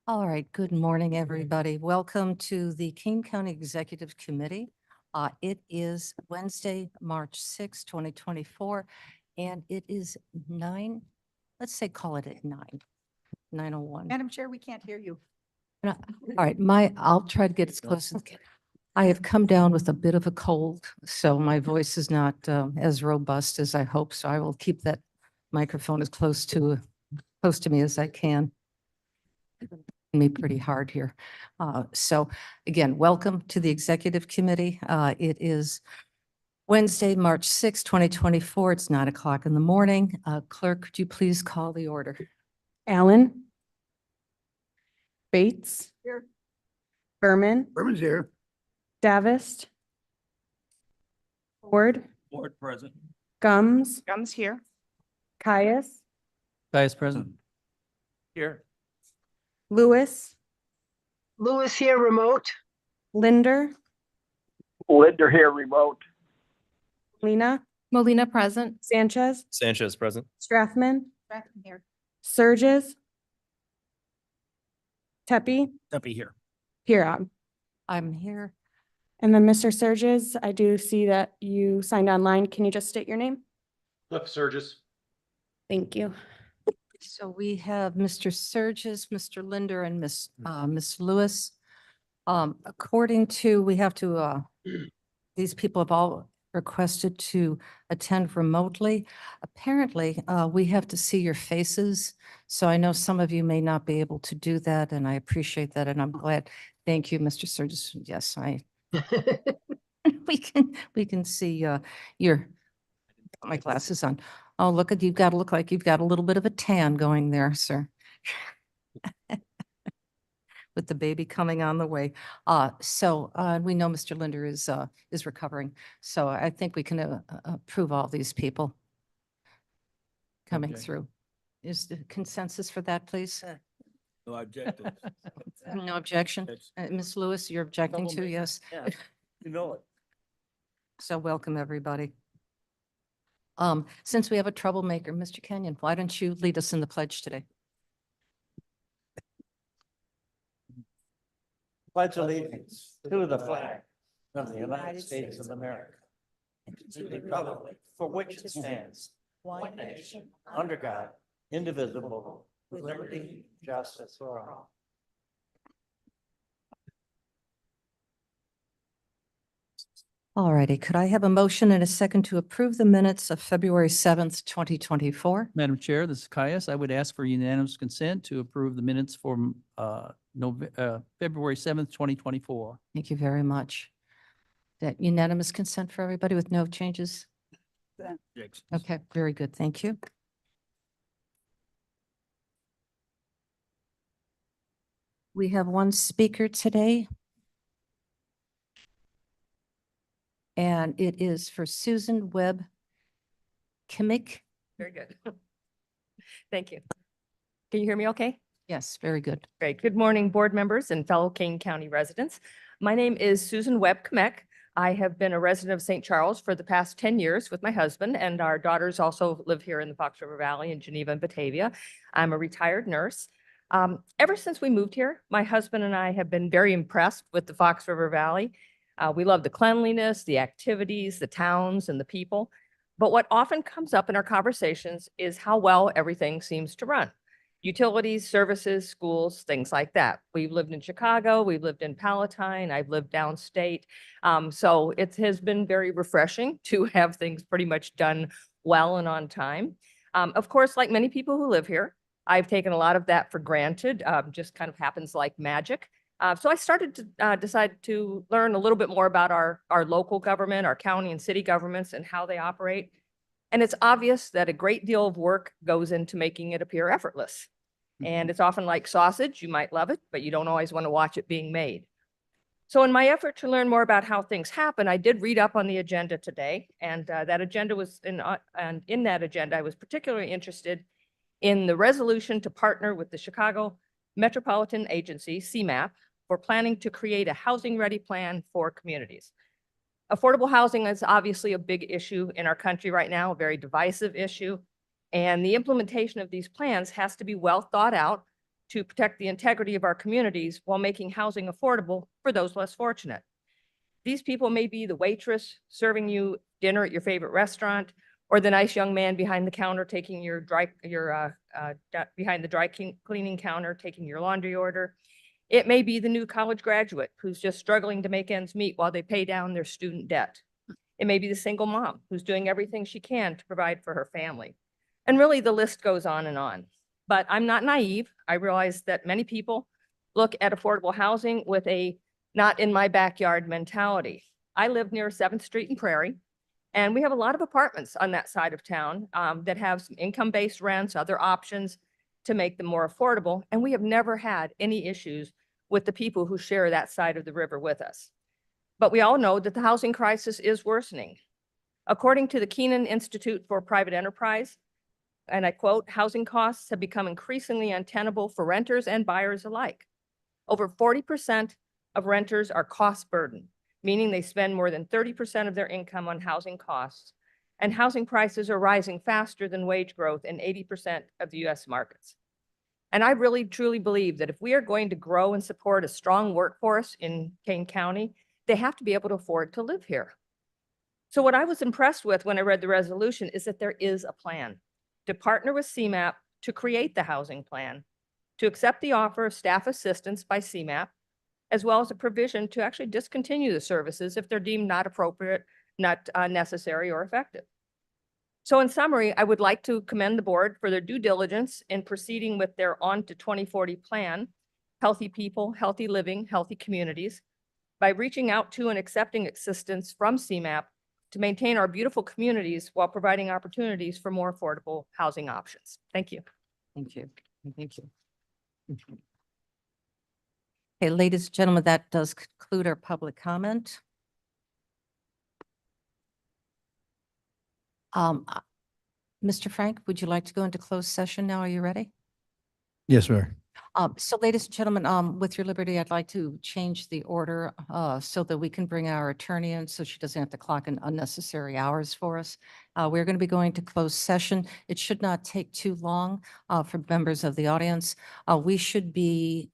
All right, good morning, everybody. Welcome to the King County Executive Committee. It is Wednesday, March 6, 2024, and it is let's say call it at 9:01. Madam Chair, we can't hear you. All right, I'll try to get as close as I can. I have come down with a bit of a cold, so my voice is not as robust as I hope, so I will keep that microphone as close to me as I can. Me pretty hard here. So again, welcome to the Executive Committee. It is Wednesday, March 6, 2024. It's 9 o'clock in the morning. Clerk, could you please call the order? Allen. Bates. Here. Berman. Berman's here. Davist. Ford. Board present. Gums. Gums here. Caius. Vice President. Here. Lewis. Lewis here remote. Linder. Linder here remote. Molina present. Sanchez. Sanchez present. Strathman. Strathman here. Surges. Tepe. Dumpy here. Pirog. I'm here. And then Mr. Surges, I do see that you signed online. Can you just state your name? Cliff Surges. Thank you. So we have Mr. Surges, Mr. Linder, and Miss Lewis. According to, we have to, these people have all requested to attend remotely. Apparently, we have to see your faces. So I know some of you may not be able to do that, and I appreciate that, and I'm glad. Thank you, Mr. Surges. Yes, we can see your, put my glasses on. Oh, look you've got to look like you've got a little bit of a tan going there, sir. With the baby coming on the way. So we know Mr. Linder is recovering. So I think we can approve all these people coming Okay. through. Is the consensus for that, please? No objectives. No objection? Ms. Lewis, you're objecting to, yes? Yeah, you know it. So welcome, everybody. Since we have a troublemaker, Mr. Kenyon, why don't you lead us in the pledge today? Pledge allegiance to the flag of the United States of America and to the republic for which it stands, one nation, under God, indivisible, with liberty, and justice for all. All righty, could I have a motion and a second to approve the minutes of February 7th, 2024? Madam Chair, this is Caius. I would ask for unanimous consent to approve the minutes for February 7th, 2024. Thank you very much. That unanimous consent for everybody with no changes? Okay, very good. Thank you. We have one speaker today. And it is for Susan Webb Kimmick. Very good. Thank you. Can you hear me okay? Yes, very good. Great. Good morning, board members and fellow King County residents. My name is Susan Webb Kmek. I have been a resident of St. Charles for the past 10 years with my husband, and our daughters also live here in the Fox River Valley in Geneva and Batavia. I'm a retired nurse. Ever since we moved here, my husband and I have been very impressed with the Fox River Valley. We love the cleanliness, the activities, the towns, and the people. But what often comes up in our conversations is how well everything seems to run. Utilities, services, schools, things like that. We've lived in Chicago, we've lived in Palatine, I've lived downstate. So it has been very refreshing to have things pretty much done well and on time. Of course, like many people who live here, I've taken a lot of that for granted, just kind of happens like magic. So I started to decide to learn a little bit more about our local government, our county and city governments and how they operate. And it's obvious that a great deal of work goes into making it appear effortless. And it's often like sausage. You might love it, but you don't always want to watch it being made. So in my effort to learn more about how things happen, I did read up on the agenda today. And that agenda was and in that agenda, I was particularly interested in the resolution to partner with the Chicago Metropolitan Agency, CMAP, for planning to create a housing-ready plan for communities. Affordable housing is obviously a big issue in our country right now, a very divisive issue. And the implementation of these plans has to be well thought out to protect the integrity of our communities while making housing affordable for those less fortunate. These people may be the waitress serving you dinner at your favorite restaurant, or the nice young man behind the counter taking behind the cleaning counter, taking your laundry order. It may be the new college graduate who's just struggling to make ends meet while they pay down their student debt. It may be the single mom who's doing everything she can to provide for her family. And really, the list goes on and on. But I'm not naive. I realize that many people look at affordable housing with a not in my backyard mentality. I live near 7th Street and Prairie, and we have a lot of apartments on that side of town that have some income-based rents, other options to make them more affordable. And we have never had any issues with the people who share that side of the river with us. But we all know that the housing crisis is worsening. According to the Keenan Institute for Private Enterprise, and I quote, housing costs have become increasingly untenable for renters and buyers alike. Over 40% of renters are cost burdened, meaning they spend more than 30% of their income on housing costs, and housing prices are rising faster than wage growth in 80% of the US markets. And I really truly believe that if we are going to grow and support a strong workforce in Kane County, they have to be able to afford to live here. So what I was impressed with when I read the resolution is that there is a plan to partner with CMAP to create the housing plan, to accept the offer of staff assistance by CMAP, as well as a provision to actually discontinue the services if they're deemed not appropriate, not necessary or effective. So in summary, I would like to commend the board for their due diligence in proceeding with their On to 2040 plan, Healthy People, Healthy Living, Healthy Communities, by reaching out to and accepting assistance from CMAP to maintain our beautiful communities while providing opportunities for more affordable housing options. Thank you. Thank you. Thank you. Okay, ladies and gentlemen, that does conclude our public comment. Mr. Frank, would you like to go into closed session now? Are you ready? Yes, sir. So ladies and gentlemen, with your liberty, I'd like to change the order so that we can bring our attorney in so she doesn't have to clock in unnecessary hours for us. We're going to be going to closed session. It should not take too long for members of the audience. We should be,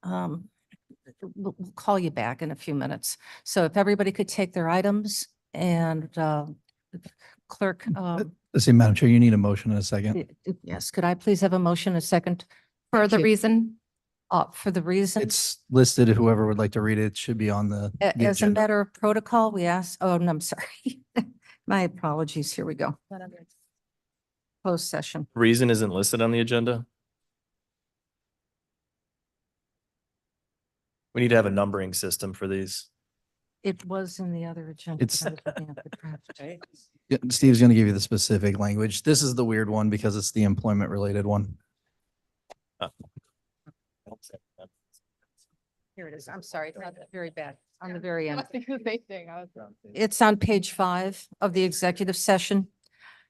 we'll call you back in a few minutes. So if everybody could take their items and clerk. Let's see, Madam Chair, you need a motion in a second. Yes, could I please have a motion, a second? For Thank the you. reason, For the reason, It's listed. Whoever would like to read it should be on the as a agenda. matter of protocol, we ask, oh, no, I'm sorry. My apologies. Here we go. Closed session. Reason isn't listed on the agenda. We need to have a numbering system for these. It was in the other agenda. It's- but I was looking at the draft. Yeah, Steve's going to give you the specific language. This is the weird one because it's the employment related one. Here it is. I'm sorry. Not very bad. On the very end. the same thing. It's on page 5 of the executive session.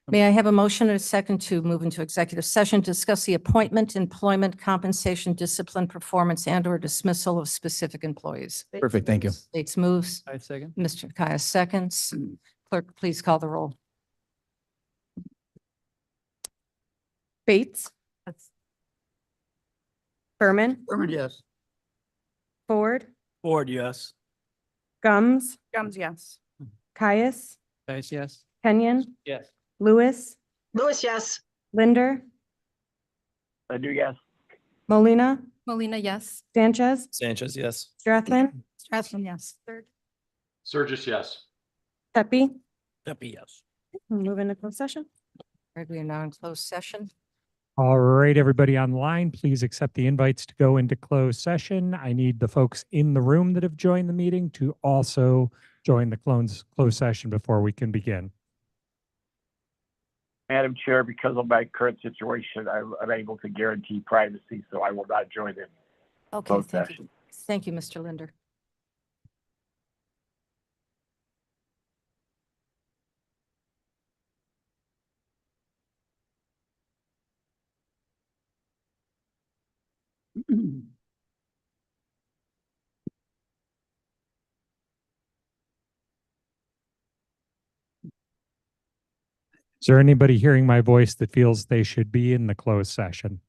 May I have a motion and a second to move into executive session, to discuss the appointment, employment, compensation, discipline, performance, and or dismissal of specific employees? Perfect, thank you. States moves. I second. Mr. Caius seconds. Clerk, please call the roll. Bates, Berman, Berman, yes. Ford, Ford, yes. Gums, Gums, yes. Caius, Dice, yes. Kenyon, Yes. Lewis, Lewis, yes. Linder, I do, yes. Molina, Molina, yes. Sanchez, Sanchez, yes. Strathman, Strathman, yes. Third. Surges, yes. Pepe. Pepe, yes. Move into closed session. All right, we are now in closed session. All right, everybody online, please accept the invites to go into closed session. I need the folks in the room that have joined the meeting to also join the closed session before we can begin. Madam Chair, because of my current situation, I'm unable to guarantee privacy, so I will not join in Okay, closed thank you. session. Thank you, Mr. Linder. Is there anybody hearing my voice that feels they should be in the closed session?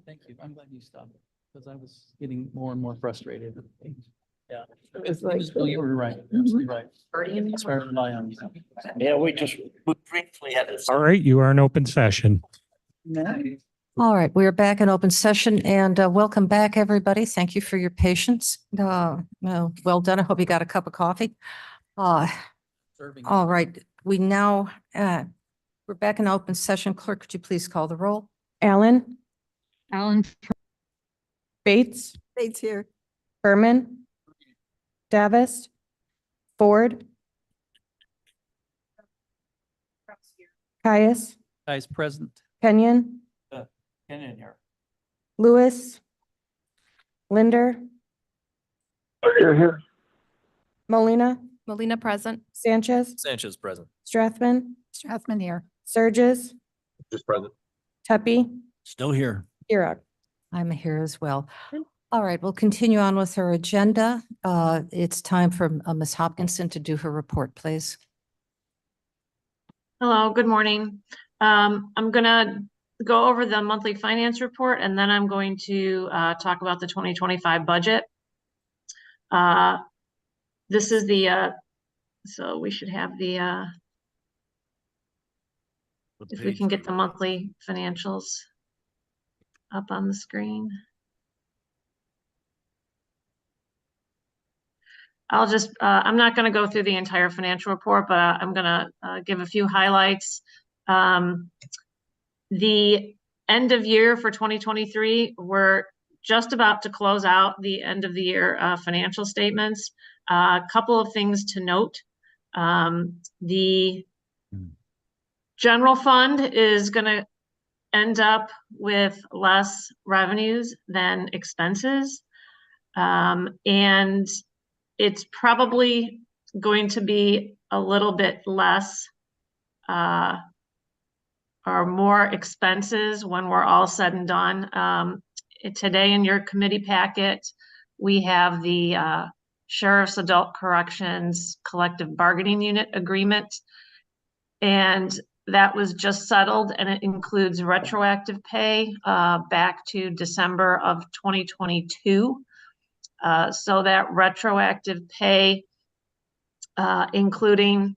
Thank you. I'm glad you stopped because I was getting more and more frustrated. Yeah. You were right. Absolutely right. It's fair to rely on you. Yeah, we briefly had this. All right, you are in open session. All right, we are back in open session and welcome back, everybody. Thank you for your patience. Well done. I hope you got a cup of coffee. Serving. All right, we're back in open session. Clerk, could you please call the roll? Allen, Alan. Bates, Bates here. Berman, Davis, Ford, Caius, Guys present. Kenyon, In here. Lewis, Linder, Here. Molina, Molina present. Sanchez, Sanchez present. Strathman, Strathman here. Surges, Just present. Tepe, Still here. Iraq. I'm here as well. All right, we'll continue on with our agenda. It's time for Ms. Hopkinson to do her report, please. Hello, good morning. I'm gonna go over the monthly finance report and then I'm going to talk about the 2025 budget. This is the, so we should have the, if we can get the monthly financials up on the screen. I'll just, I'm not going to go through the entire financial report, but I'm going to give a few highlights. The end of year for 2023, we're just about to close out the end of the year financial statements. A couple of things to note. The general fund is going to end up with less revenues than expenses. And it's probably going to be a little bit less or more expenses when we're all said and done. Today in your committee packet, we have the Sheriff's Adult Corrections Collective Bargaining Unit Agreement. And that was just settled and it includes retroactive pay back to December of 2022. So that retroactive pay, including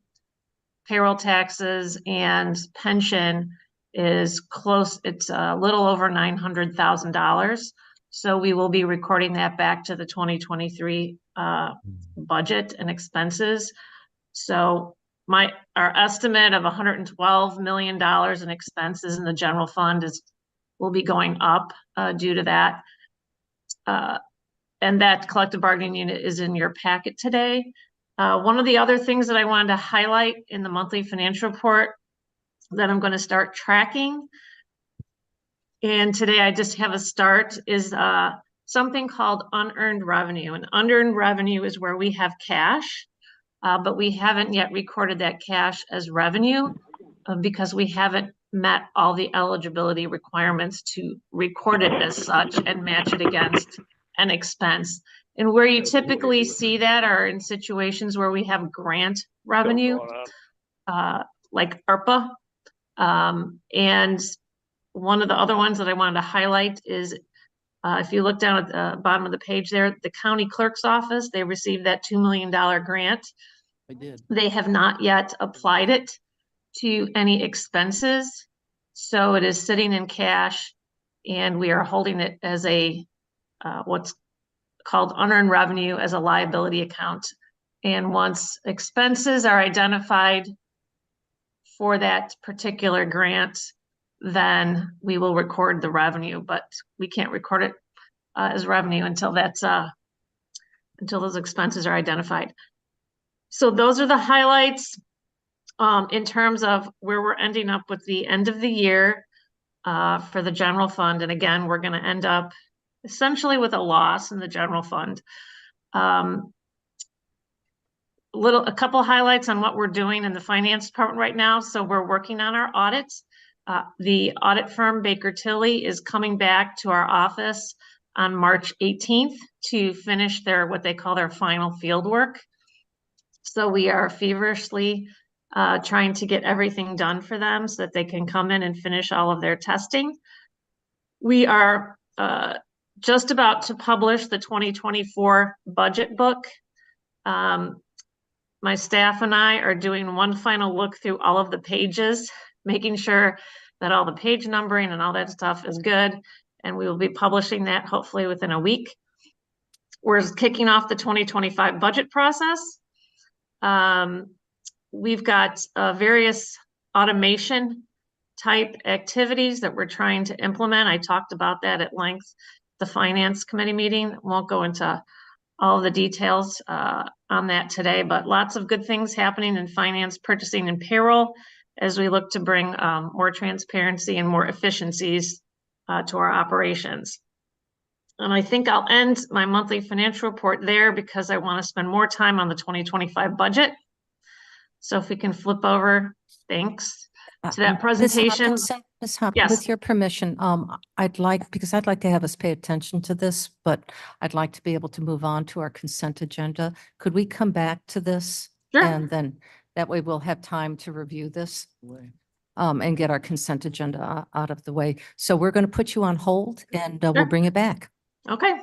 payroll taxes and pension, is close. It's a little over $900,000. So we will be recording that back to the 2023 budget and expenses. So our estimate of $112 million in expenses in the general fund will be going up due to that. And that collective bargaining unit is in your packet today. One of the other things that I wanted to highlight in the monthly financial report that I'm going to start tracking, and today I just have a start, is something called unearned revenue. And unearned revenue is where we have cash, but we haven't yet recorded that cash as revenue because we haven't met all the eligibility requirements to record it as such and match it against an expense. And where you typically see that are in situations where we have grant revenue, like ARPA. And one of the other ones that I wanted to highlight is if you look down at the bottom of the page there, the county clerk's office, they received that $2 million grant. I did. They have not yet applied it to any expenses. So it is sitting in cash and we are holding it as a what's called unearned revenue as a liability account. And once expenses are identified for that particular grant, then we will record the revenue, but we can't record it as revenue until until those expenses are identified. So those are the highlights in terms of where we're ending up with the end of the year for the general fund. And again, we're going to end up essentially with a loss in the general fund. a couple highlights on what we're doing in the finance department right now. So we're working on our audits. The audit firm Baker Tilly is coming back to our office on March 18th to finish what they call their final field work. So we are feverishly trying to get everything done for them so that they can come in and finish all of their testing. We are just about to publish the 2024 budget book. My staff and I are doing one final look through all of the pages, making sure that all the page numbering and all that stuff is good. And we will be publishing that hopefully within a week. We're kicking off the 2025 budget process. We've got various automation type activities that we're trying to implement. I talked about that at length at the finance committee meeting. Won't go into all of the details on that today, but lots of good things happening in finance, purchasing, and payroll as we look to bring more transparency and more efficiencies to our operations. And I think I'll end my monthly financial report there because I want to spend more time on the 2025 budget. So if we can flip over, thanks, to that presentation. Ms. Hopkins, Yes. with your permission, I'd like to have us pay attention to this, but I'd like to be able to move on to our consent agenda. Could we come back to this? Sure. And then that way we'll have time to review this and get our consent agenda out of the way. So we're going to put you on hold and we'll Sure. bring it back. Okay.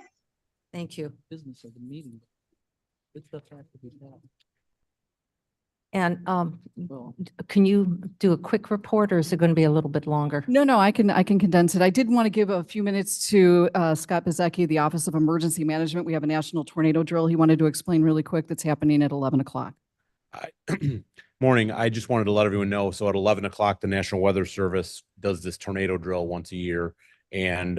Thank you. Business of the meeting. Good stuff has to be done. And Well, can you do a quick report or is it going to be a little bit longer? No, I can condense it. I did want to give a few minutes to Scott Bezecki, the Office of Emergency Management. We have a national tornado drill he wanted to explain really quick that's happening at 11 o'clock. Morning. I just wanted to let everyone know. So at 11 o'clock, the National Weather Service does this tornado drill once a year, and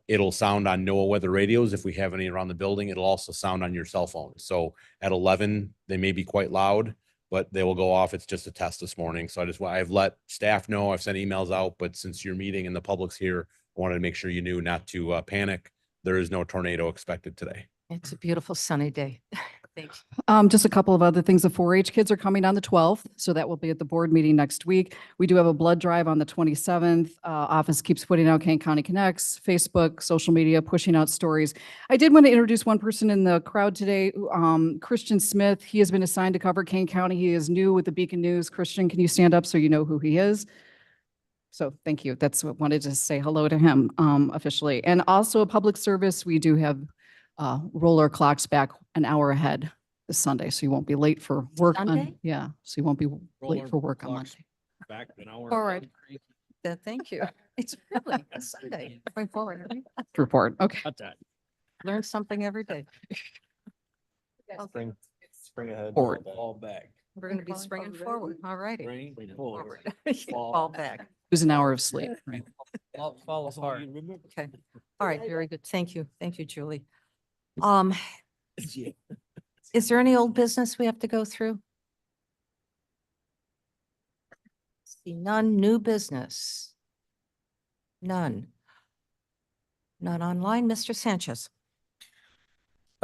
it'll sound on NOAA weather radios. If we have any around the building, it'll also sound on your cell phone. So at 11, they may be quite loud, but they will go off. It's just a test this morning. So I've let staff know, I've sent emails out, but since you're meeting and the public's here, I wanted to make sure you knew not to panic. There is no tornado expected today. It's a beautiful sunny day. Thank you. Just a couple of other things. The 4-H kids are coming on the 12th, so that will be at the board meeting next week. We do have a blood drive on the 27th. Office keeps putting out Kane County Connects, Facebook, social media, pushing out stories. I did want to introduce one person in the crowd today, Christian Smith. He has been assigned to cover Kane County. He is new with the Beacon News. Christian, can you stand up so you know who he is? So thank you. That's what wanted to say hello to him officially. And also a public service, we do have roll our clocks back an hour ahead this Sunday, so you won't be late for work. Sunday? Yeah, so you won't be late for work on Monday. Back an hour. Forward. Thank you. It's really a Sunday. Going forward. Report, okay. Got that. Learn something every day. Spring ahead. Forward. All back. We're going to be springing forward. All righty. Spring forward. Fall back. Lose an hour of sleep, right? Fall apart. Okay. All right. Very good. Thank you. Thank you, Julie. Is there any old business we have to go through? See none. New business? None. None online. Mr. Sanchez.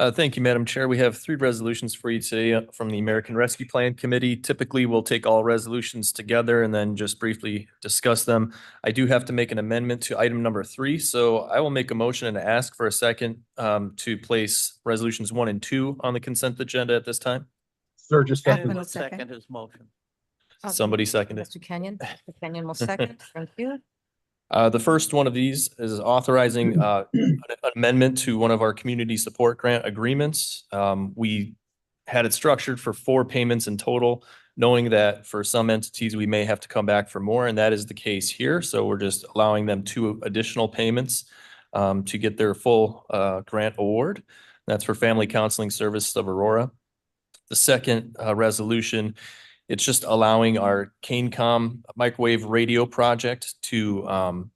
Thank you, Madam Chair. We have 3 resolutions for you today from the American Rescue Plan Committee. Typically, we'll take all resolutions together and then just briefly discuss them. I do have to make an amendment to item number 3, so I will make a motion and ask for a second to place resolutions 1 and 2 on the consent agenda at this time. Sturgis, Second. second. Second his motion. Somebody second it. Mr. Kenyon. Mr. Kenyon will second. Thank you. The first one of these is authorizing an amendment to one of our community support grant agreements. We had it structured for 4 payments in total, knowing that for some entities, we may have to come back for more, and that is the case here. So we're just allowing them 2 additional payments to get their full grant award. That's for Family Counseling Services of Aurora. The second resolution, it's just allowing our CaneCom microwave radio project to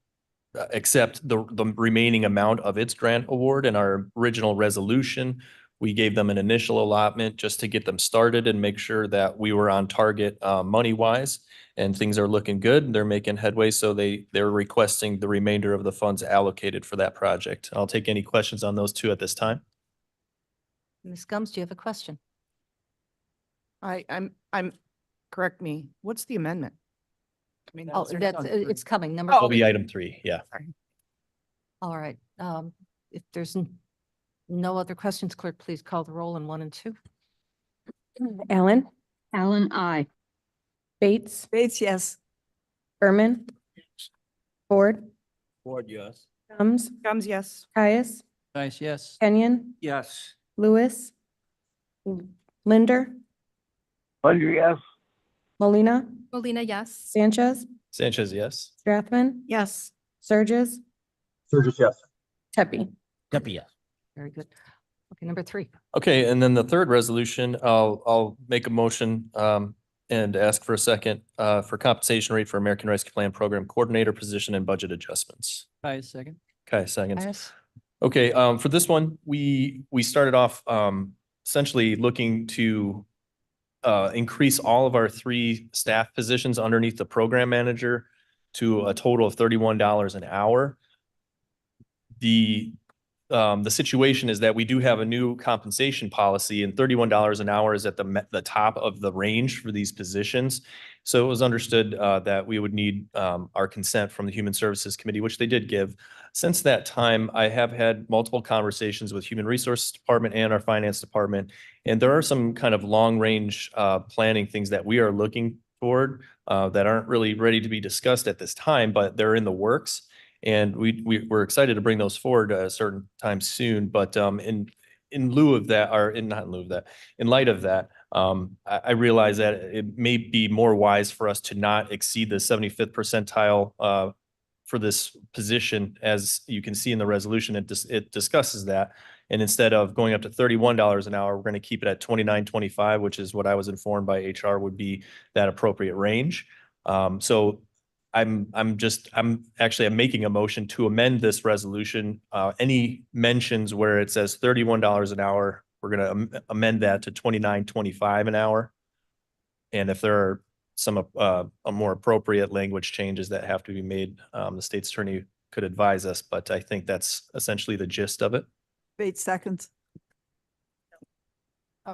accept the remaining amount of its grant award. In our original resolution, we gave them an initial allotment just to get them started and make sure that we were on target money-wise, and things are looking good. They're making headway, so they're requesting the remainder of the funds allocated for that project. I'll take any questions on those 2 at this time. Ms. Gums, do you have a question? correct me, what's the amendment? I mean, Oh, that's, it's coming, number. Will be three. item 3, yeah. All right, if there's no other questions, clerk, please call the roll on 1 and 2. Allen, Allen, I. Bates, Bates, yes. Berman, Ford, Ford, yes. Gums, Yes. Caius, Nice, yes. Kenyon, Yes. Lewis, Linder, Ledger, yes. Molina, Molina, yes. Sanchez, Sanchez, yes. Strathman, Yes. Surges, Sturgis, yes. Tepe. Yes. Very good. Okay, number 3. Okay, and then the third resolution, I'll make a motion and ask for a second for compensation rate for American Rescue Plan Program Coordinator position and budget adjustments. Second. Okay, seconds. Yes. Okay, for this one, we started off essentially looking to increase all of our 3 staff positions underneath the program manager to a total of $31 an hour. The situation is that we do have a new compensation policy, and $31 an hour is at the top of the range for these positions. So it was understood that we would need our consent from the Human Services Committee, which they did give. Since that time, I have had multiple conversations with Human Resources Department and our Finance Department, and there are some kind of long-range planning things that we are looking toward that aren't really ready to be discussed at this time, but they're in the works. And we're excited to bring those forward at a certain time soon. But in lieu of that, or not in lieu of that, in light of that, I realize that it may be more wise for us to not exceed the 75th percentile for this position. As you can see in the resolution, it discusses that. And instead of going up to $31 an hour, we're going to keep it at $29.25, which is what I was informed by HR would be that appropriate range. So I'm making a motion to amend this resolution. Any mentions where it says $31 an hour, we're going to amend that to $29.25 an hour. And if there are some a more appropriate language changes that have to be made, the state's attorney could advise us, but I think that's essentially the gist of it. Bates, seconds.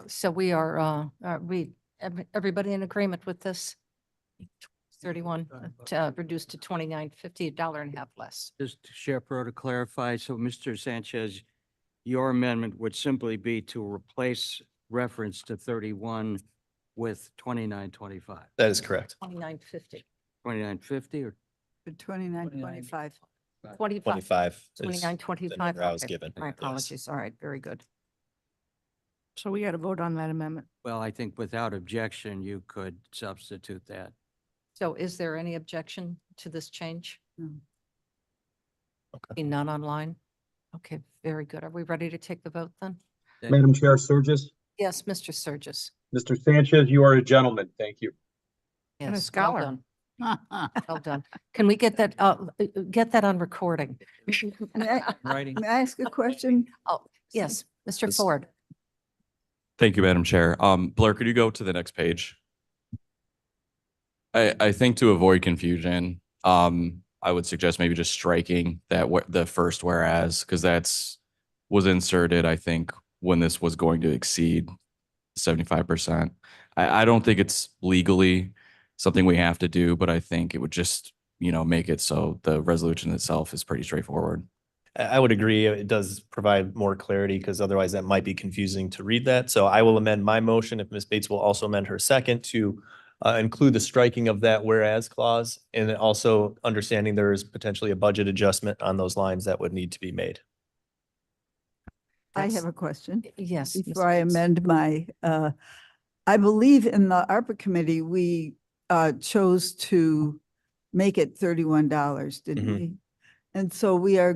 So we are everybody in agreement with this? 31 reduced to 29.50, $1.50 less. Just Chair to clarify, so Mr. Sanchez, your amendment would simply be to replace reference to 31 with 29.25. That is correct. 29.50. 29.50 or 29.25. 25. is 29.25. the number I was Okay. given. My Yes. apologies. All right, very good. So we got to vote on that amendment? Well, I think without objection, you could substitute that. So is there any objection to this change? Okay. Being none online? Okay, very good. Are we ready to take the vote then? Madam Chair, Sturgis. Yes, Mr. Surges. Mr. Sanchez, you are a gentleman. Thank you. Yes, a well scholar. done. Well done. Can we get that on recording? Writing. May I ask a question? Oh, yes, Mr. Yes. Ford. Thank you, Madam Chair. Blair, could you go to the next page? I think to avoid confusion, I would suggest maybe just striking that the first whereas, because was inserted, I think, when this was going to exceed 75%. I don't think it's legally something we have to do, but I think it would just, make it so the resolution itself is pretty straightforward. I would agree. It does provide more clarity because otherwise that might be confusing to read that. So I will amend my motion if Ms. Bates will also amend her second to include the striking of that whereas clause, and then also understanding there is potentially a budget adjustment on those lines that would need to be made. That's- I have a question. Yes. Ms. Before I Bates. amend my, I believe in the ARPA committee, we chose to make it $31, didn't Mhm. we? And so we are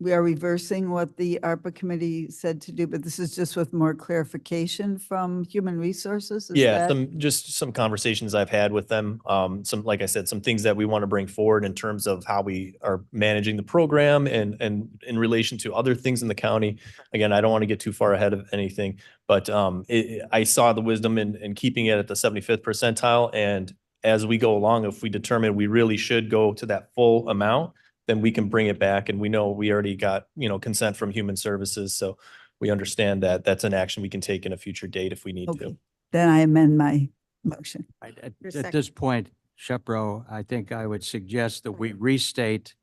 reversing what the ARPA committee said to do, but this is just with more clarification from Human Resources? Is Yeah, that- just some conversations I've had with them. Like I said, some things that we want to bring forward in terms of how we are managing the program and in relation to other things in the county. Again, I don't want to get too far ahead of anything, but I saw the wisdom in keeping it at the 75th percentile. And as we go along, if we determine we really should go to that full amount, then we can bring it back. And we know we already got, consent from Human Services. So we understand that that's an action we can take in a future date if we need to. Okay, then I amend my motion. At this point, Shepro, I think I would suggest that we restate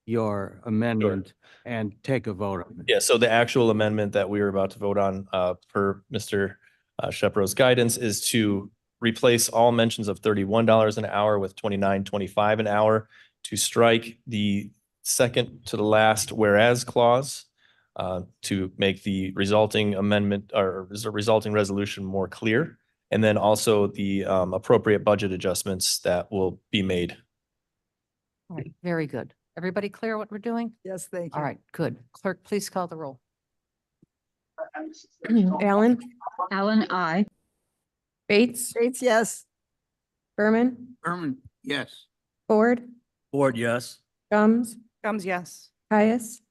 your amendment and take a vote on it. Yeah, so the actual amendment that we were about to vote on, per Mr. Shepro's guidance, is to replace all mentions of $31 an hour with $29.25 an hour, to strike the second to the last whereas clause, to make the resulting amendment or resulting resolution more clear, and then also the appropriate budget adjustments that will be made. All right, very good. Everybody clear what we're doing? Yes, thank you. All right, good. Clerk, please call the roll. Allen, Allen, I. Bates, Bates, yes. Berman, Berman, yes. Ford, Ford, yes. Gums, Gums, yes. Caius,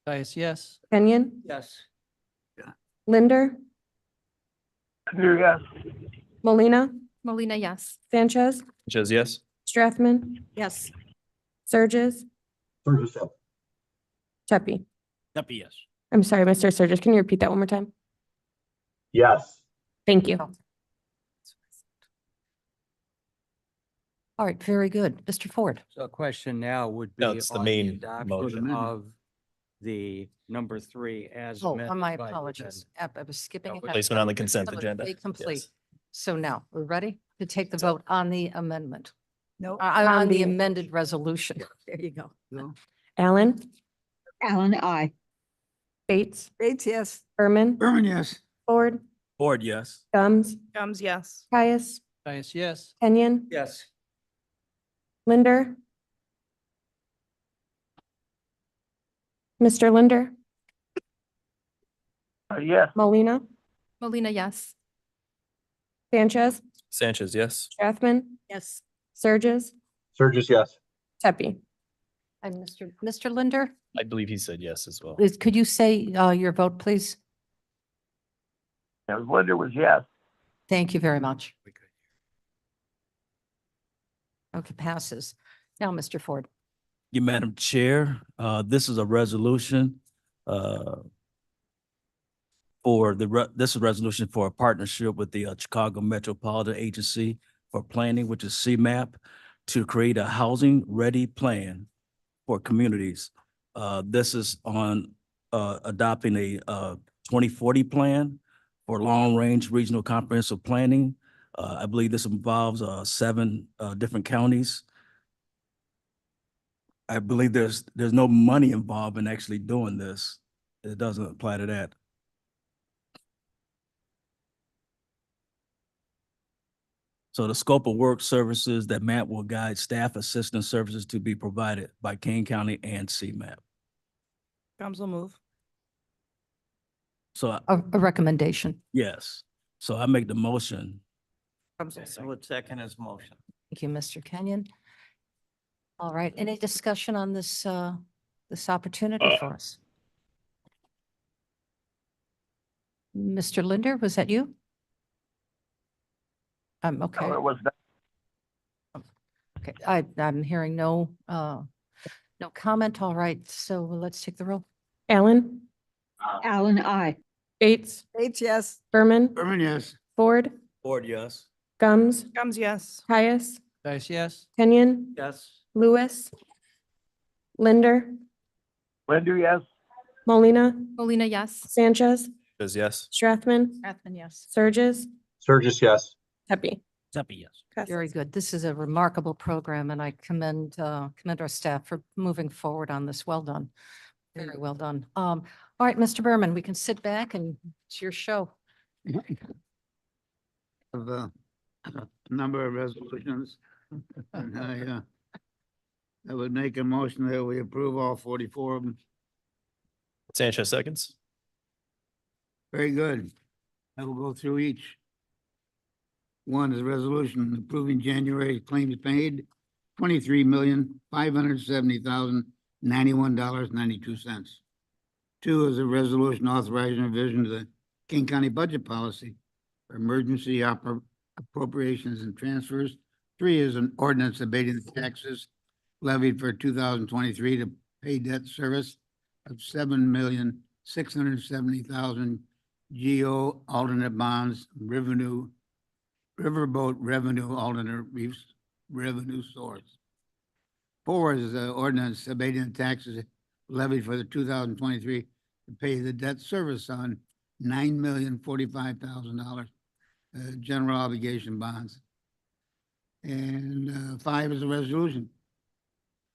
Caius, yes. Kenyon, Yes. Linder, Linder, yes. Molina, Molina, yes. Sanchez, Sanchez, yes? Strathman, Yes. Surges, Cheppy. Duffy, yes. I'm sorry, Mr. Surges, can you repeat that one more time? Yes. Thank you. All right, very good. Mr. Ford. So a question now would be No, it's the on main adoption motion. of the number 3 as Oh, amended my by the apologies. I was skipping ahead. Placement on the consent That was agenda. Complete. Yes. So now, we're ready to take the vote on the amendment, No. on the amended resolution. There you go. Allen, Allen, I. Bates, Bates, yes. Berman, Berman, yes. Ford, Ford, yes. Gums, Gums, yes. Caius, Caius, yes. Kenyon, Yes. Linder. Mr. Linder, Yes. Molina, Molina, yes. Sanchez, Sanchez, yes? Strathman, Yes. Surges, Surges, yes. Tepe. And Mr. Linder, I believe he said yes as well. could you say your vote, please? Linder was yes. Thank you very much. Okay, passes. Now, Mr. Ford. You, Madam Chair, this is a resolution this is a resolution for a partnership with the Chicago Metropolitan Agency for Planning, which is CMAP, to create a housing-ready plan for communities. This is on adopting a 2040 plan for long-range regional comprehensive planning. I believe this involves 7 different counties. I believe there's no money involved in actually doing this. It doesn't apply to that. So the scope of work services that MAP will guide staff assistance services to be provided by Kane County and CMAP. Gums will move. So, A recommendation. yes, so I make the motion. Gums will I second. would second his motion. Thank you, Mr. Kenyon. All right, any discussion on this, this opportunity for us? Mr. Linder, was that you? Okay. No, it was not. Okay, I'm hearing no comment. All right, so let's take the roll. Allen, Allen, I. Bates, Bates, yes. Berman, Berman, yes. Ford, Ford, yes. Gums, Gums, yes. Caius, Caius, yes. Kenyon, Yes. Lewis, Linder, Linder, yes. Molina, Molina, yes. Sanchez, Says yes. Strathman, Strathman, yes. Surges, Surges, yes. Tepe. Tuppy, yes. Very good. This is a remarkable program and I commend our staff for moving forward on this. Well done. Very well done. All right, Mr. Berman, we can sit back and it's your show. Of a number of resolutions. And I would make a motion that we approve all 44 of them. Sanchez seconds. Very good. I will go through each. One is a resolution approving January claims paid, $23,570,091.92. 2 is a resolution authorizing revision to the King County budget policy for emergency appropriations and transfers. 3 is an ordinance abating the taxes levied for 2023 to pay debt service of $7,670,000 GO alternate bonds, riverboat revenue alternate revenue source. 4 is the ordinance abating the taxes levied for the 2023 to pay the debt service on $9,045,000 general obligation bonds. And 5 is a resolution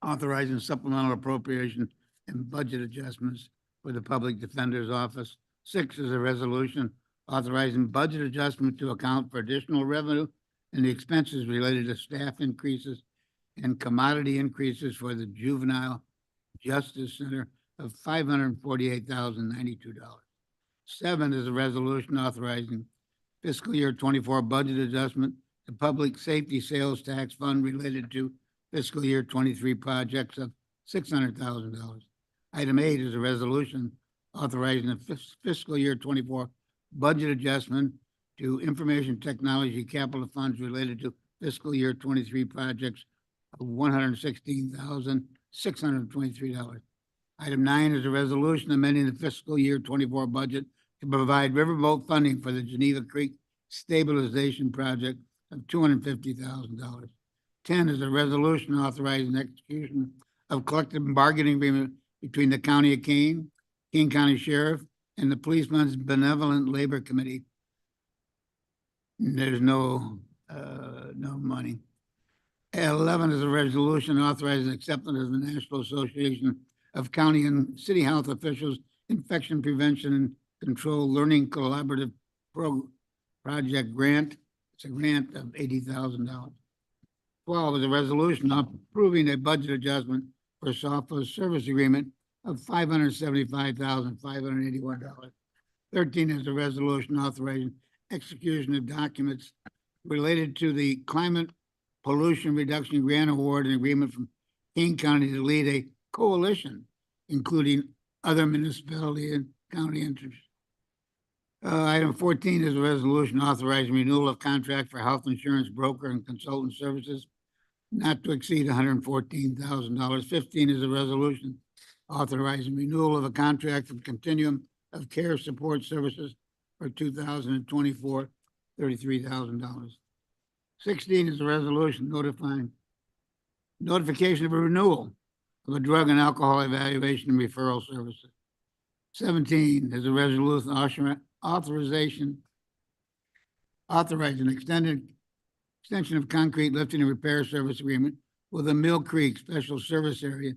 authorizing supplemental appropriation and budget adjustments for the Public Defender's Office. 6 is a resolution authorizing budget adjustment to account for additional revenue and the expenses related to staff increases and commodity increases for the Juvenile Justice Center of $548,092. 7 is a resolution authorizing fiscal year 24 budget adjustment to Public Safety Sales Tax Fund related to fiscal year 23 projects of $600,000. Item 8 is a resolution authorizing the fiscal year 24 budget adjustment to information technology capital funds related to fiscal year 23 projects of $116,623. Item 9 is a resolution amending the fiscal year 24 budget to provide riverboat funding for the Geneva Creek Stabilization Project of $250,000. 10 is a resolution authorizing execution of collective bargaining agreement between the County of Kane, King County Sheriff, and the Policeman's Benevolent Labor Committee. There's no money. 11 is a resolution authorizing acceptance of the National Association of County and City Health Officials Infection Prevention and Control Learning Collaborative Project Grant. It's a grant of $80,000. 12 is a resolution approving a budget adjustment for software service agreement of $575,581. 13 is a resolution authorizing execution of documents related to the Climate Pollution Reduction Grant Award and agreement from King County to lead a coalition, including other municipality and county interests. Item 14 is a resolution authorizing renewal of contract for health insurance broker and consultant services not to exceed $114,000. 15 is a resolution authorizing renewal of a contract from Continuum of Care Support Services for 2024, $33,000. 16 is a resolution notification of a renewal of a drug and alcohol evaluation and referral services. 17 is a resolution authorizing extension of concrete lifting and repair service agreement with the Mill Creek Special Service Area,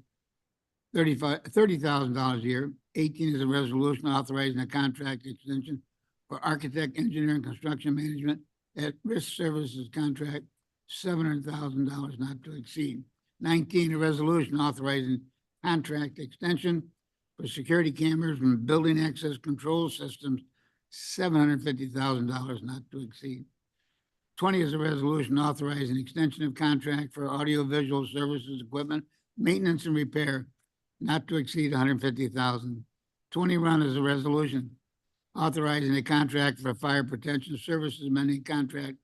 $30,000 a year. 18 is a resolution authorizing a contract extension for architect, engineer, and construction management at risk services contract, $700,000 not to exceed. 19, a resolution authorizing contract extension for security cameras and building access control systems, $750,000 not to exceed. 20 is a resolution authorizing extension of contract for audiovisual services equipment, maintenance and repair, not to exceed $150,000. 21 is a resolution authorizing a contract for fire protection services amending contract,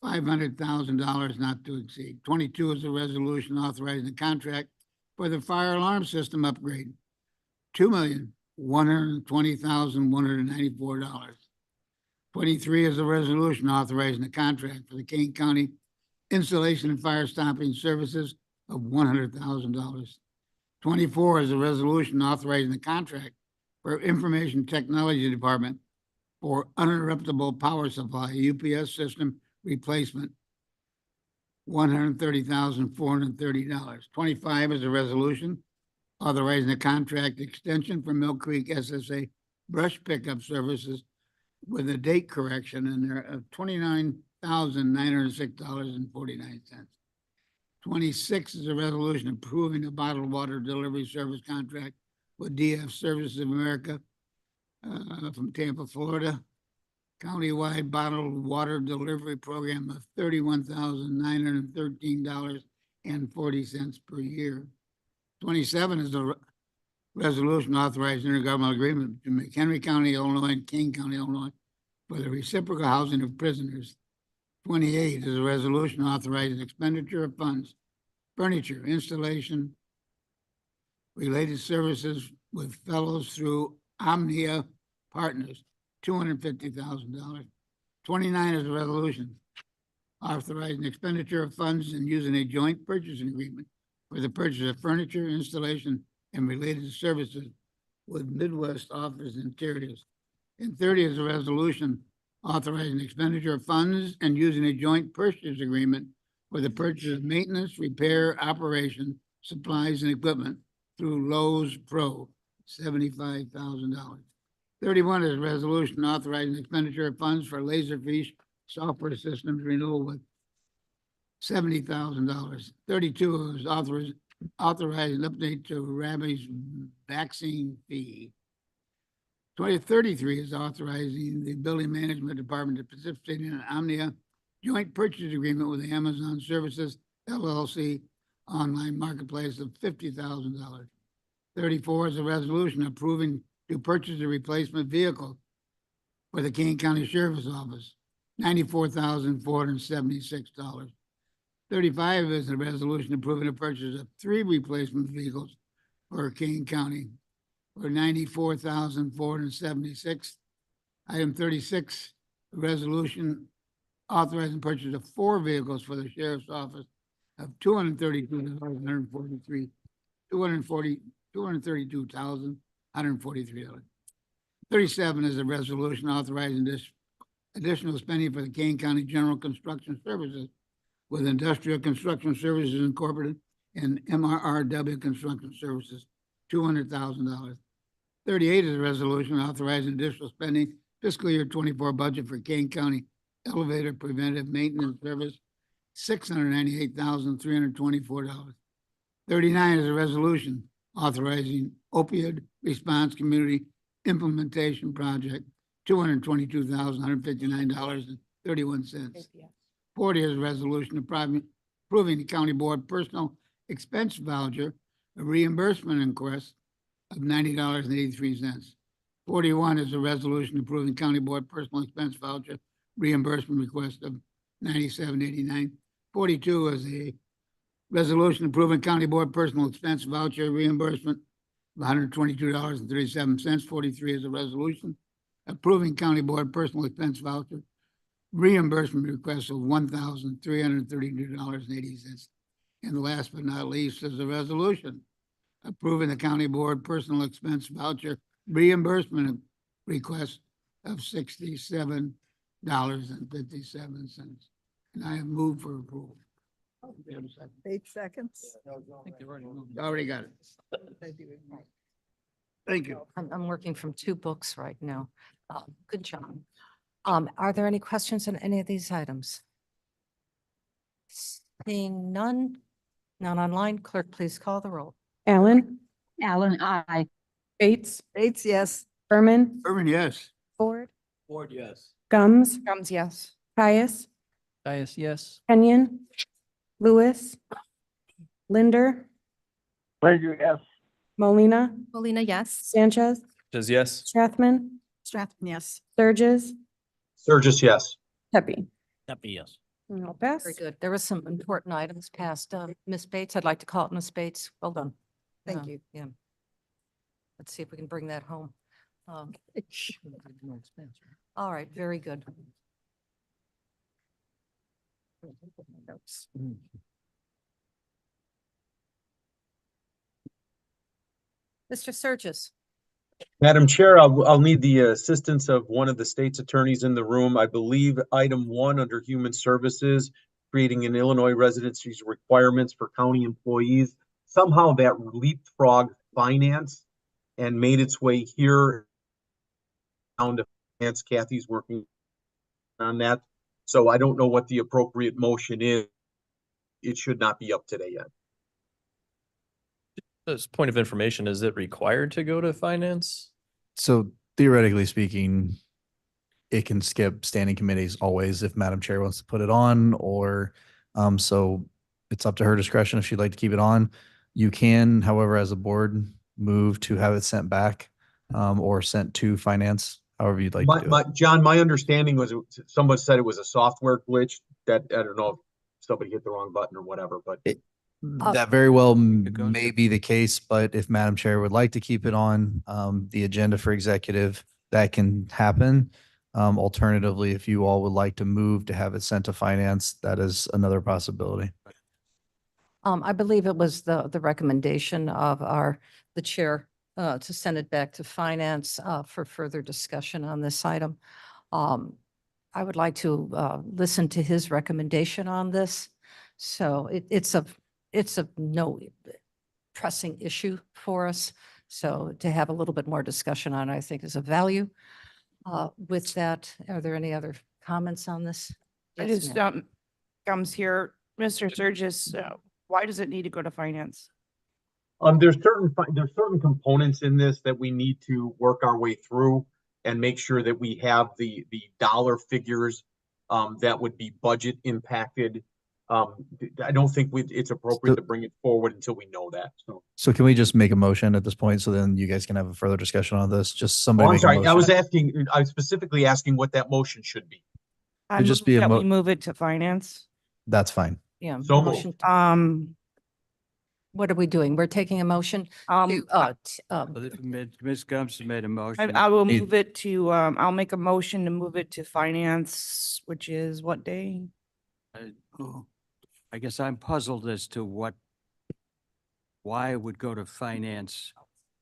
$500,000 not to exceed. 22 is a resolution authorizing a contract for the fire alarm system upgrade, $2,120,194. 23 is a resolution authorizing a contract for the Kane County installation and fire stopping services of $100,000. 24 is a resolution authorizing the contract for Information Technology Department for uninterruptible power supply UPS system replacement, $130,430. 25 is a resolution authorizing a contract extension for Mill Creek SSA brush pickup services with a date correction in there of $29,906.49. 26 is a resolution approving a bottled water delivery service contract with DF Services of America from Tampa, Florida. Countywide bottled water delivery program of $31,913.40 per year. 27 is a resolution authorizing intergovernmental agreement between McHenry County, Illinois and King County, Illinois for the reciprocal housing of prisoners. 28 is a resolution authorizing expenditure of funds, furniture, installation, related services with fellows through Omnia Partners $250,000. 29 is a resolution authorizing expenditure of funds and using a joint purchasing agreement for the purchase of furniture, installation, and related services with Midwest Office Interiors. And 30 is a resolution authorizing expenditure of funds and using a joint purchase agreement for the purchase of maintenance, repair, operation, supplies, and equipment through Lowe's Pro, $75,000. 31 is a resolution authorizing expenditure of funds for Laserfish software systems renewal with $70,000. 32 is authorizing update to rabies vaccine fee. 33 is authorizing the building management department to participate in an Omnia joint purchase agreement with Amazon Services LLC online marketplace of $50,000. 34 is a resolution approving to purchase a replacement vehicle for the Kane County Sheriff's Office, $94,476. 35 is a resolution approving the purchase of 3 replacement vehicles for Kane County for $94,476. Item 36, a resolution authorizing purchase of 4 vehicles for the Sheriff's Office of $232,143. 37 is a resolution authorizing this additional spending for the Kane County General Construction Services with Industrial Construction Services Incorporated and MRRW Construction Services, $200,000. 38 is a resolution authorizing additional spending fiscal year 24 budget for Kane County Elevator Preventive Maintenance Service, $698,324. 39 is a resolution authorizing opioid response community implementation project, $222,159.31. 40 is a resolution approving the county board personal expense voucher, a reimbursement request of $90.83. 41 is a resolution approving county board personal expense voucher reimbursement request of $97.89. 42 is a resolution approving county board personal expense voucher reimbursement of $122.37. 43 is a resolution approving county board personal expense voucher reimbursement request of $1,332.80. And last but not least is a resolution approving the county board personal expense voucher reimbursement request of $67.57. And I have moved for approval. 8 seconds. Already got it. Thank you. I'm working from 2 books right now. Good job. Are there any questions on any of these items? Seeing none online, clerk, please call the roll. Allen, Allen, I. Bates, Bates, yes. Berman, Urban, yes. Ford, Ford, yes. Gums, Gums, yes. Caius, Dias, yes. Kenyon, Lewis, Linder, Linder, yes. Molina, Molina, yes. Sanchez, Says yes. Strathman, Strathman, yes. Sturgis, Sturgis, yes. Pepe. Happy, yes. And I'll pass. Very good. There were some important items passed. Ms. Bates, I'd like to call it Ms. Bates. Well done. Thank you. Yeah. Let's see if we can bring that home. All right, very good. Mr. Surges. Madam Chair, I'll need the assistance of one of the state's attorneys in the room. I believe item 1 under Human Services, creating an Illinois residency's requirements for county employees. Somehow that leapfrogged finance and made its way here down to finance. Kathy's working on that. So I don't know what the appropriate motion is. It should not be up today yet. This point of information, is it required to go to finance? So theoretically speaking, it can skip standing committees always if Madam Chair wants to put it on, or so it's up to her discretion if she'd like to keep it on. You can, however, as a board, move to have it sent back or sent to finance, however you'd like to do it. John, my understanding was someone said it was a software glitch that, I don't know if somebody hit the wrong button or whatever, but That very well may be the case, but if Madam Chair would like to keep it on the agenda for executive, that can happen. Alternatively, if you all would like to move to have it sent to finance, that is another possibility. I believe it was the recommendation of the chair, to send it back to finance, for further discussion on this item. I would like to, listen to his recommendation on this. So it's a no pressing issue for us. So to have a little bit more discussion on it, I think is of value. With that, are there any other comments on this? I Yes, just, ma'am. comes here, Mr. Sturgis, why does it need to go to finance? There's certain components in this that we need to work our way through and make sure that we have the dollar figures that would be budget impacted. I don't think it's appropriate to bring it forward until we know that. So can we just make a motion at this point so then you guys can have a further discussion on this? Just somebody I'm make a sorry, I was motion. I was specifically asking what that motion should be. I It'd just move be a that mo- we move it to finance. That's fine. Yeah. So motion- What are we doing? We're taking a motion to, Ms. Gumps made a motion. I will Need- move it to, I'll make a motion to move it to finance, which is what day? I guess I'm puzzled as to why it would go to finance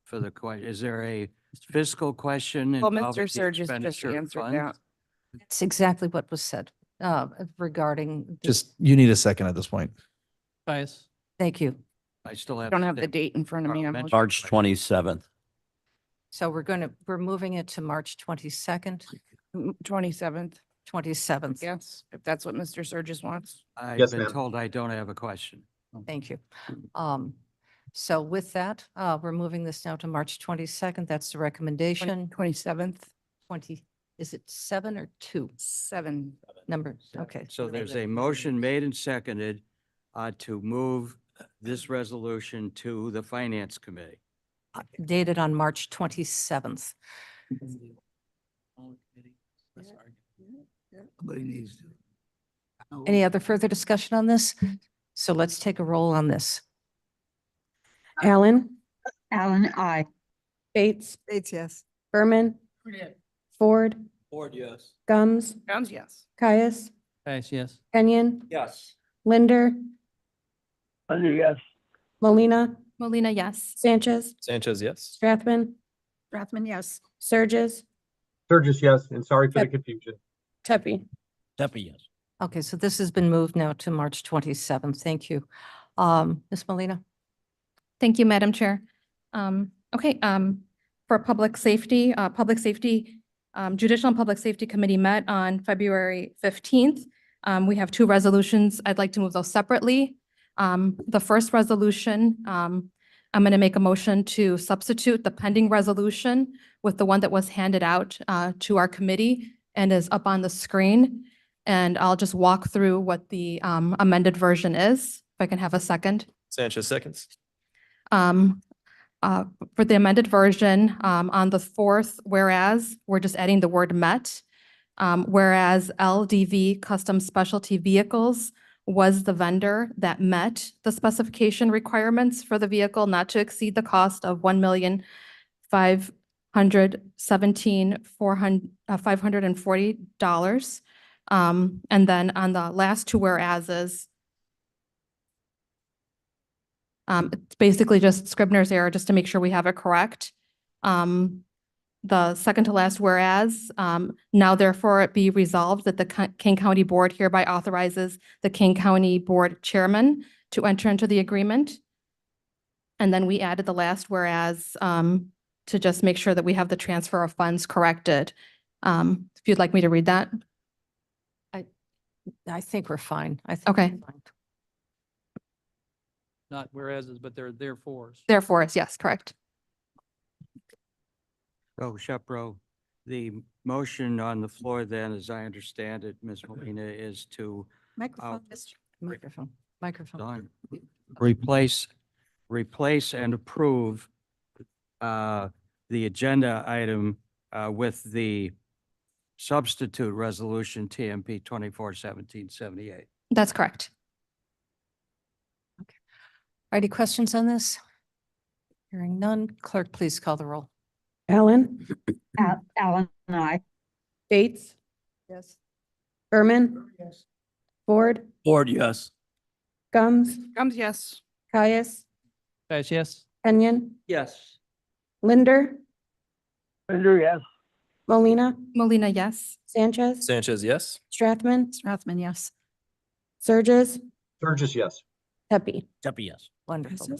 for the question. Is there a fiscal question? Well, involving Mr. the Sturgis just expenditure of answered funds? that. it's exactly what was said, regarding. Just, you need a second at this point. Bias. Thank you. I still have. Don't to have the say- date in front of me. I'm March looking- March 27th. So we're moving it to March 22nd, 27th, 27th. yes, if that's what Mr. Sturgis wants. I've Yes, been ma'am. told I don't have a question. Thank you. So with that, we're moving this now to March 22nd. That's the recommendation. 27th, 20, is it 7 or 2? 7. Number, okay. So there's a motion made and seconded to move this resolution to the Finance Committee. Dated on March 27th. Nobody needs to. Any other further discussion on this? So let's take a roll on this. Allen, Allen, I. Bates, Bates, yes. Berman, Ford, Ford, yes. Gums, Jones, yes. Caius, Bias, yes. Kenyon, Yes. Linder, Yes. Molina, Molina, yes. Sanchez, Sanchez, yes. Strathman, Strathman, yes. Surges, Sturgis, yes, and sorry for the Yep. confusion. Tepe. Tepe, yes. Okay, so this has been moved now to March 27th. Thank you. Ms. Molina? Thank you, Madam Chair. Okay, for Public Safety, Judicial and Public Safety Committee met on February 15th. We have 2 resolutions. I'd like to move those separately. The first resolution, I'm going to make a motion to substitute the pending resolution with the one that was handed out to our committee and is up on the screen. And I'll just walk through what the amended version is, if I can have a second. Sanchez seconds. For the amended version, on the 4th, whereas, we're just adding the word met. Whereas LDV Custom Specialty Vehicles was the vendor that met the specification requirements for the vehicle not to exceed the cost of $1,517,540. And then on the last 2 whereases, it's basically just Scribner's error, just to make sure we have it correct. The second to last whereas, now therefore it be resolved that the Kane County Board hereby authorizes the Kane County Board Chairman to enter into the agreement. And then we added the last whereas to just make sure that we have the transfer of funds corrected. If you'd like me to read that. I think we're fine. Okay. we're fine. Not whereases, but they're therefores. Therefore, yes, correct. So Shepro, the motion on the floor then, as I understand it, Ms. Molina, is to Microphone. Microphone. done, replace and approve the agenda item with the substitute resolution TMP 24-1778. That's correct. Any questions on this? Hearing none, clerk, please call the roll. Allen, Alan, I. Bates, Yes. Berman, Ford, Ford, yes. Gums, Gums, yes. Caius, Guys, yes. Kenyon, Yes. Linder, Linder, yes. Molina, Molina, yes. Sanchez, Sanchez, yes. Strathman, Strathman, yes. Surges, Sturgis, yes. Pepe. Pepe, yes. Wonderful.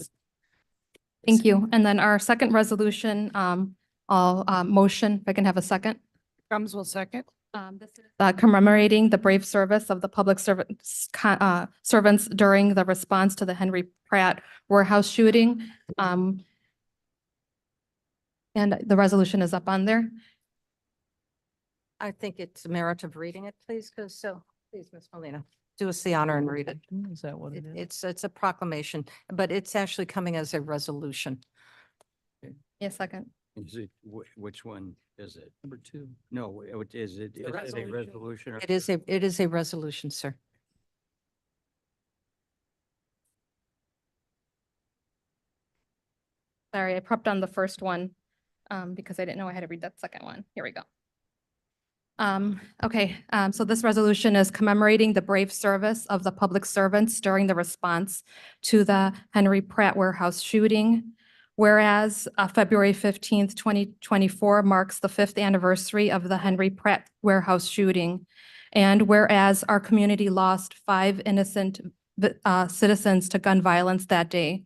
Thank you. And then our second resolution, I'll motion, if I can have a second. Gums will second. This is commemorating the brave service of the public servants during the response to the Henry Pratt warehouse shooting. And the resolution is up on there. I think it's a merit of reading it, please, please, Ms. Molina, do us the honor and read it. Is that what it is? It's a proclamation, but it's actually coming as a resolution. Yes, second. Is it, which one is it? Number 2. No, is it a resolution? It is a resolution, sir. Sorry, I prepped on the first one because I didn't know I had to read that second one. Here we go. Okay, so this resolution is commemorating the brave service of the public servants during the response to the Henry Pratt warehouse shooting. Whereas February 15th, 2024 marks the 5th anniversary of the Henry Pratt warehouse shooting. And whereas our community lost 5 innocent citizens to gun violence that day.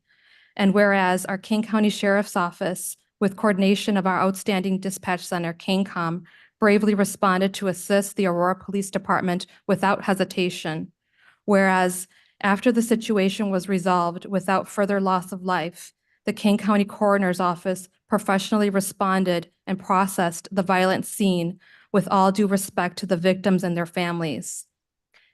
And whereas our Kane County Sheriff's Office, with coordination of our outstanding dispatch center, KaneCom, bravely responded to assist the Aurora Police Department without hesitation. Whereas after the situation was resolved without further loss of life, the Kane County Coroner's Office professionally responded and processed the violent scene with all due respect to the victims and their families.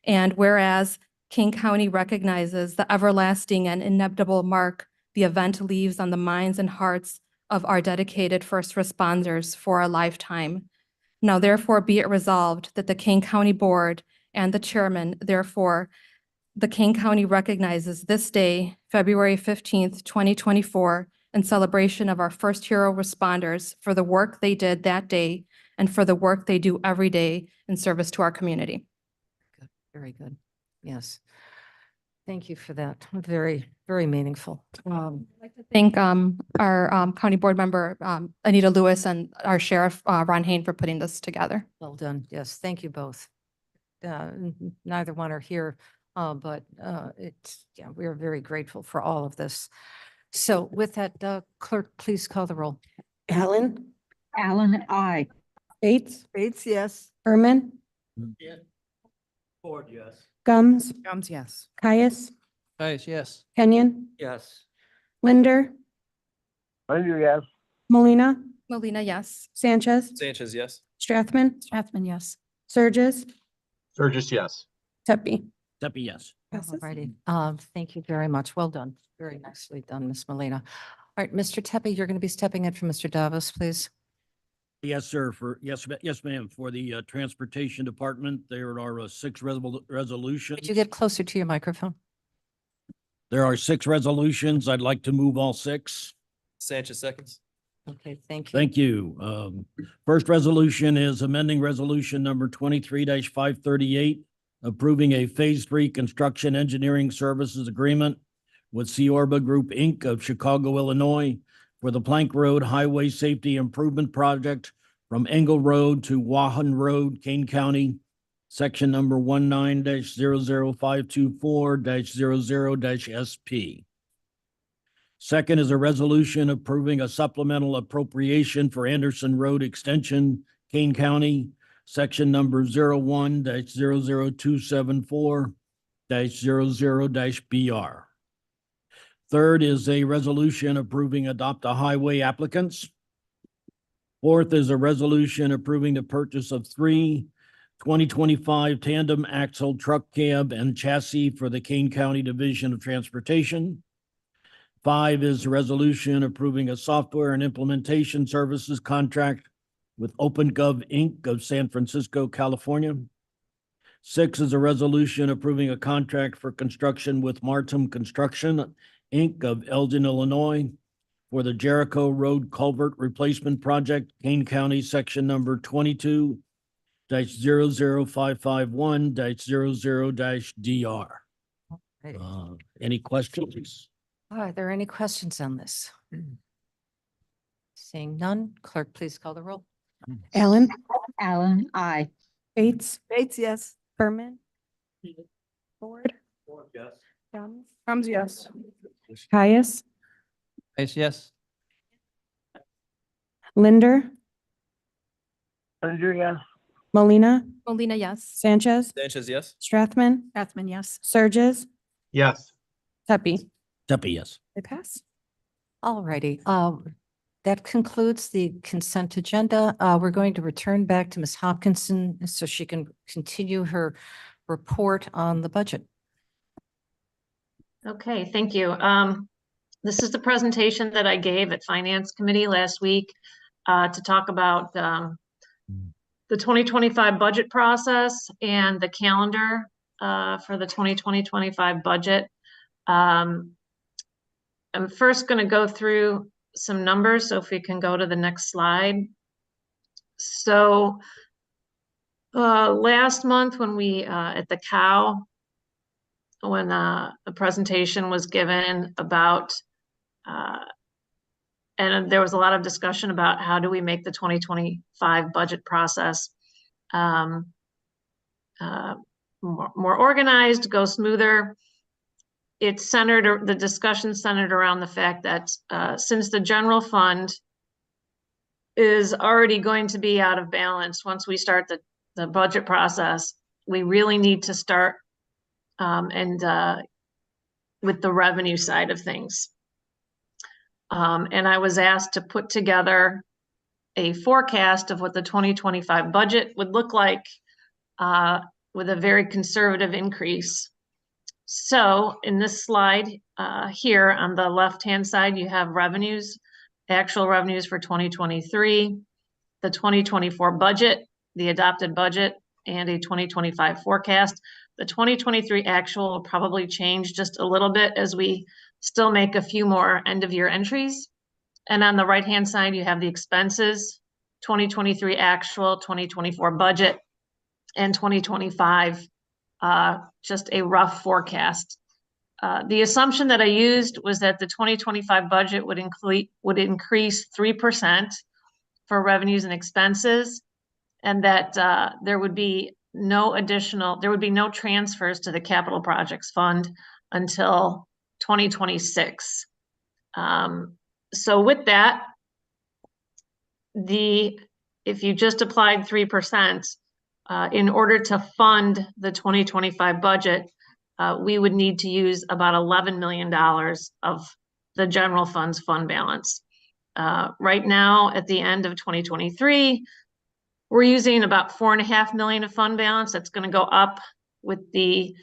And whereas Kane County recognizes the everlasting and inevitable mark the event leaves on the minds and hearts of our dedicated first responders for a lifetime. Now therefore be it resolved that the Kane County Board and the chairman, therefore, the Kane County recognizes this day, February 15th, 2024, in celebration of our first hero responders for the work they did that day and for the work they do every day in service to our community. Good. Very good. Yes. Thank you for that. Very, very meaningful. Thank our county board member, Anita Lewis, and our sheriff, Ron Hain, for putting this together. Well done. Yes, thank you both. Neither one are here, but yeah, we are very grateful for all of this. So with that, clerk, please call the roll. Allen, Alan, I. Bates, Bates, yes. Berman, Ford, yes. Gums, Gums, yes. Caius, Guys, yes. Kenyon, Yes. Linder, Linder, yes. Molina, Molina, yes. Sanchez, Sanchez, yes. Strathman, Strathman, yes. Surges, Sturgis, yes. Pepe. Pepe, yes. Alrighty. Thank you very much. Well done. Very nicely done, Ms. Molina. All right, Mr. Tepe, you're going to be stepping in for Mr. Davos, please. Yes, sir. Yes, ma'am. For the Transportation Department, there are 6 resolutions. Could you get closer to your microphone? There are 6 resolutions. I'd like to move all 6. Sanchez seconds. Okay, thank you. Thank you. First resolution is amending resolution number 23-538, approving a Phase 3 construction engineering services agreement with Ciorba Group, Inc. of Chicago, Illinois, for the Plank Road Highway Safety Improvement Project from Engel Road to Wahan Road, Kane County, section number 19-00524-00-SP. Second is a resolution approving a supplemental appropriation for Anderson Road Extension, Kane County, section number 01-00274-00-BR. Third is a resolution approving adopt a highway applicants. Fourth is a resolution approving the purchase of 3 2025 tandem axle truck cab and chassis for the Kane County Division of Transportation. 5 is a resolution approving a software and implementation services contract with OpenGov Inc. of San Francisco, California. 6 is a resolution approving a contract for construction with Martin Construction Inc. of Elgin, Illinois, for the Jericho Road Culvert Replacement Project, Kane County, section number 22-00551-00-DR. Right. Any questions? Are there any questions on this? Seeing none, clerk, please call the roll. Allen, Allen, aye. Bates, Bates, yes. Berman, Ford, Yes. Thomas, yes. Caius, Yes. Linder, Linder, yes. Molina, Molina, yes. Sanchez, Sanchez, yes. Strathman, Strathman, yes. Surges, Yes. Pepe. Pepe, yes. They pass. All righty. That concludes the consent agenda. We're going to return back to Ms. Hopkinson so she can continue her report on the budget. Okay, thank you. This is the presentation that I gave at Finance Committee last week to talk about the 2025 budget process and the calendar for the 2020-25 budget. I'm first going to go through some numbers. So if we can go to the next slide. So last month when we at the COW, when a presentation was given about and there was a lot of discussion about how do we make the 2025 budget process more organized, go smoother. It's centered, the discussion centered around the fact that since the general fund is already going to be out of balance once we start the budget process, we really need to start with the revenue side of things. And I was asked to put together a forecast of what the 2025 budget would look like with a very conservative increase. So in this slide here on the left-hand side, you have revenues, actual revenues for 2023, the 2024 budget, the adopted budget, and a 2025 forecast. The 2023 actual will probably change just a little bit as we still make a few more end of year entries. And on the right-hand side, you have the expenses, 2023 actual, 2024 budget, and 2025, just a rough forecast. The assumption that I used was that the 2025 budget would increase 3% for revenues and expenses, and that there would be no transfers to the capital projects fund until 2026. So with that, if you just applied 3%, in order to fund the 2025 budget, we would need to use about $11 million of the general fund's fund balance. Right now, at the end of 2023, we're using about $4.5 million of fund balance. That's going to go up with the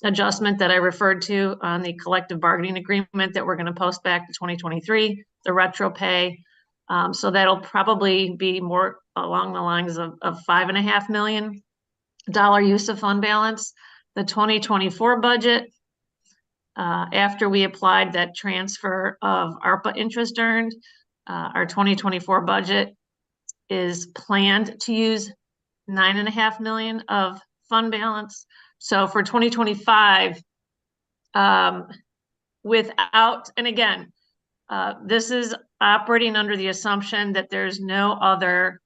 adjustment that I referred to on the collective bargaining agreement that we're going to post back to 2023, the retro pay. So that'll probably be more along the lines of $5.5 million use of fund balance. The 2024 budget, after we applied that transfer of ARPA interest earned, our 2024 budget is planned to use $9.5 million of fund balance. So for 2025, without, and again, this is operating under the assumption that there's no other,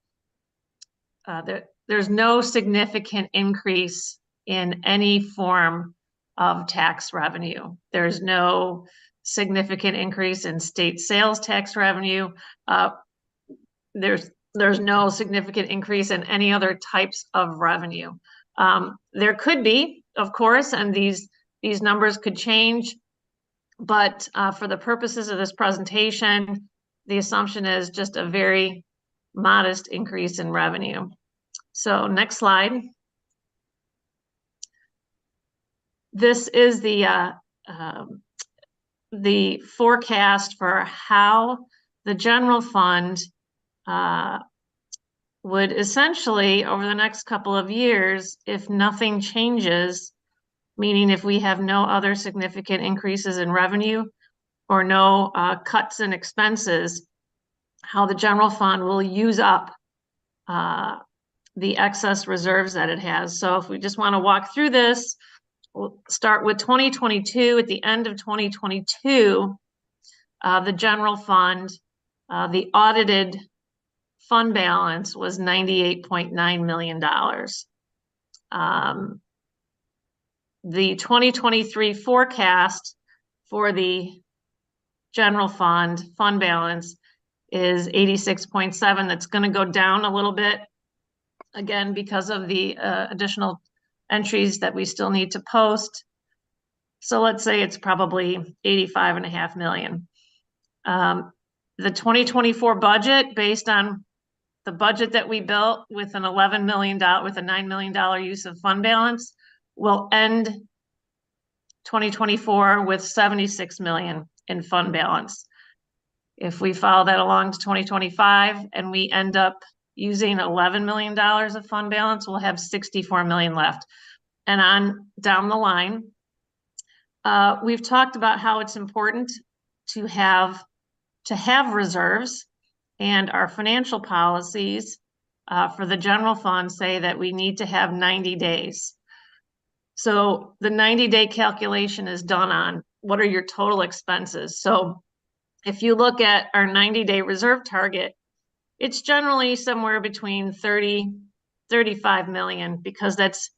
there's no significant increase in any form of tax revenue. There's no significant increase in state sales tax revenue. There's no significant increase in any other types of revenue. There could be, of course, and these numbers could change, but for the purposes of this presentation, the assumption is just a very modest increase in revenue. So next slide. This is the forecast for how the general fund would essentially, over the next couple of years, if nothing changes, meaning if we have no other significant increases in revenue, or no cuts in expenses, how the general fund will use up the excess reserves that it has. So if we just want to walk through this, we'll start with 2022. At the end of 2022, the general fund, the audited fund balance was $98.9 million. The 2023 forecast for the general fund balance is 86.7. That's going to go down a little bit, again, because of the additional entries that we still need to post. So let's say it's probably 85.5 million. The 2024 budget, based on the budget that we built with an $11 million, with a $9 million use of fund balance, will end 2024 with 76 million in fund balance. If we follow that along to 2025 and we end up using $11 million of fund balance, we'll have 64 million left. And on down the line, we've talked about how it's important to have reserves, and our financial policies for the general fund say that we need to have 90 days. So the 90-day calculation is done on what are your total expenses. So if you look at our 90-day reserve target, it's generally somewhere between 35 million, because that's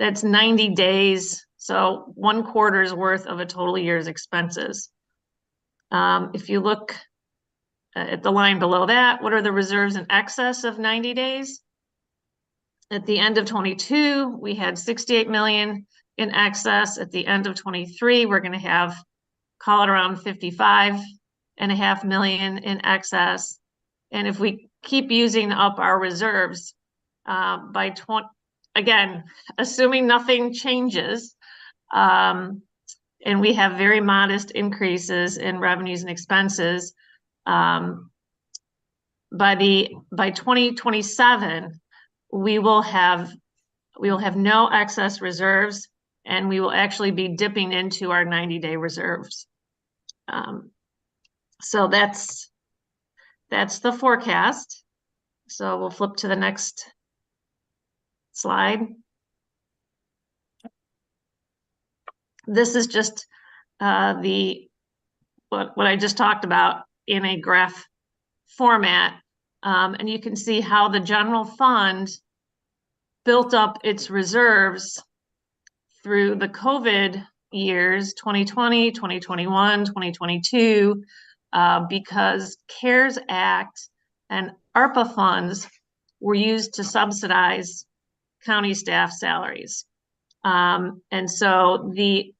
90 days. So 1 quarter's worth of a total year's expenses. If you look at the line below that, what are the reserves in excess of 90 days? At the end of 22, we had 68 million in excess. At the end of 23, we're going to have, call it around 55.5 million in excess. And if we keep using up our reserves again, assuming nothing changes, and we have very modest increases in revenues and expenses, by 2027, we will have no excess reserves, and we will actually be dipping into our 90-day reserves. So that's the forecast. So we'll flip to the next slide. This is just what I just talked about in a graph format. And you can see how the general fund built up its reserves through the COVID years, 2020, 2021, 2022, because CARES Act and ARPA funds were used to subsidize county staff salaries. And so the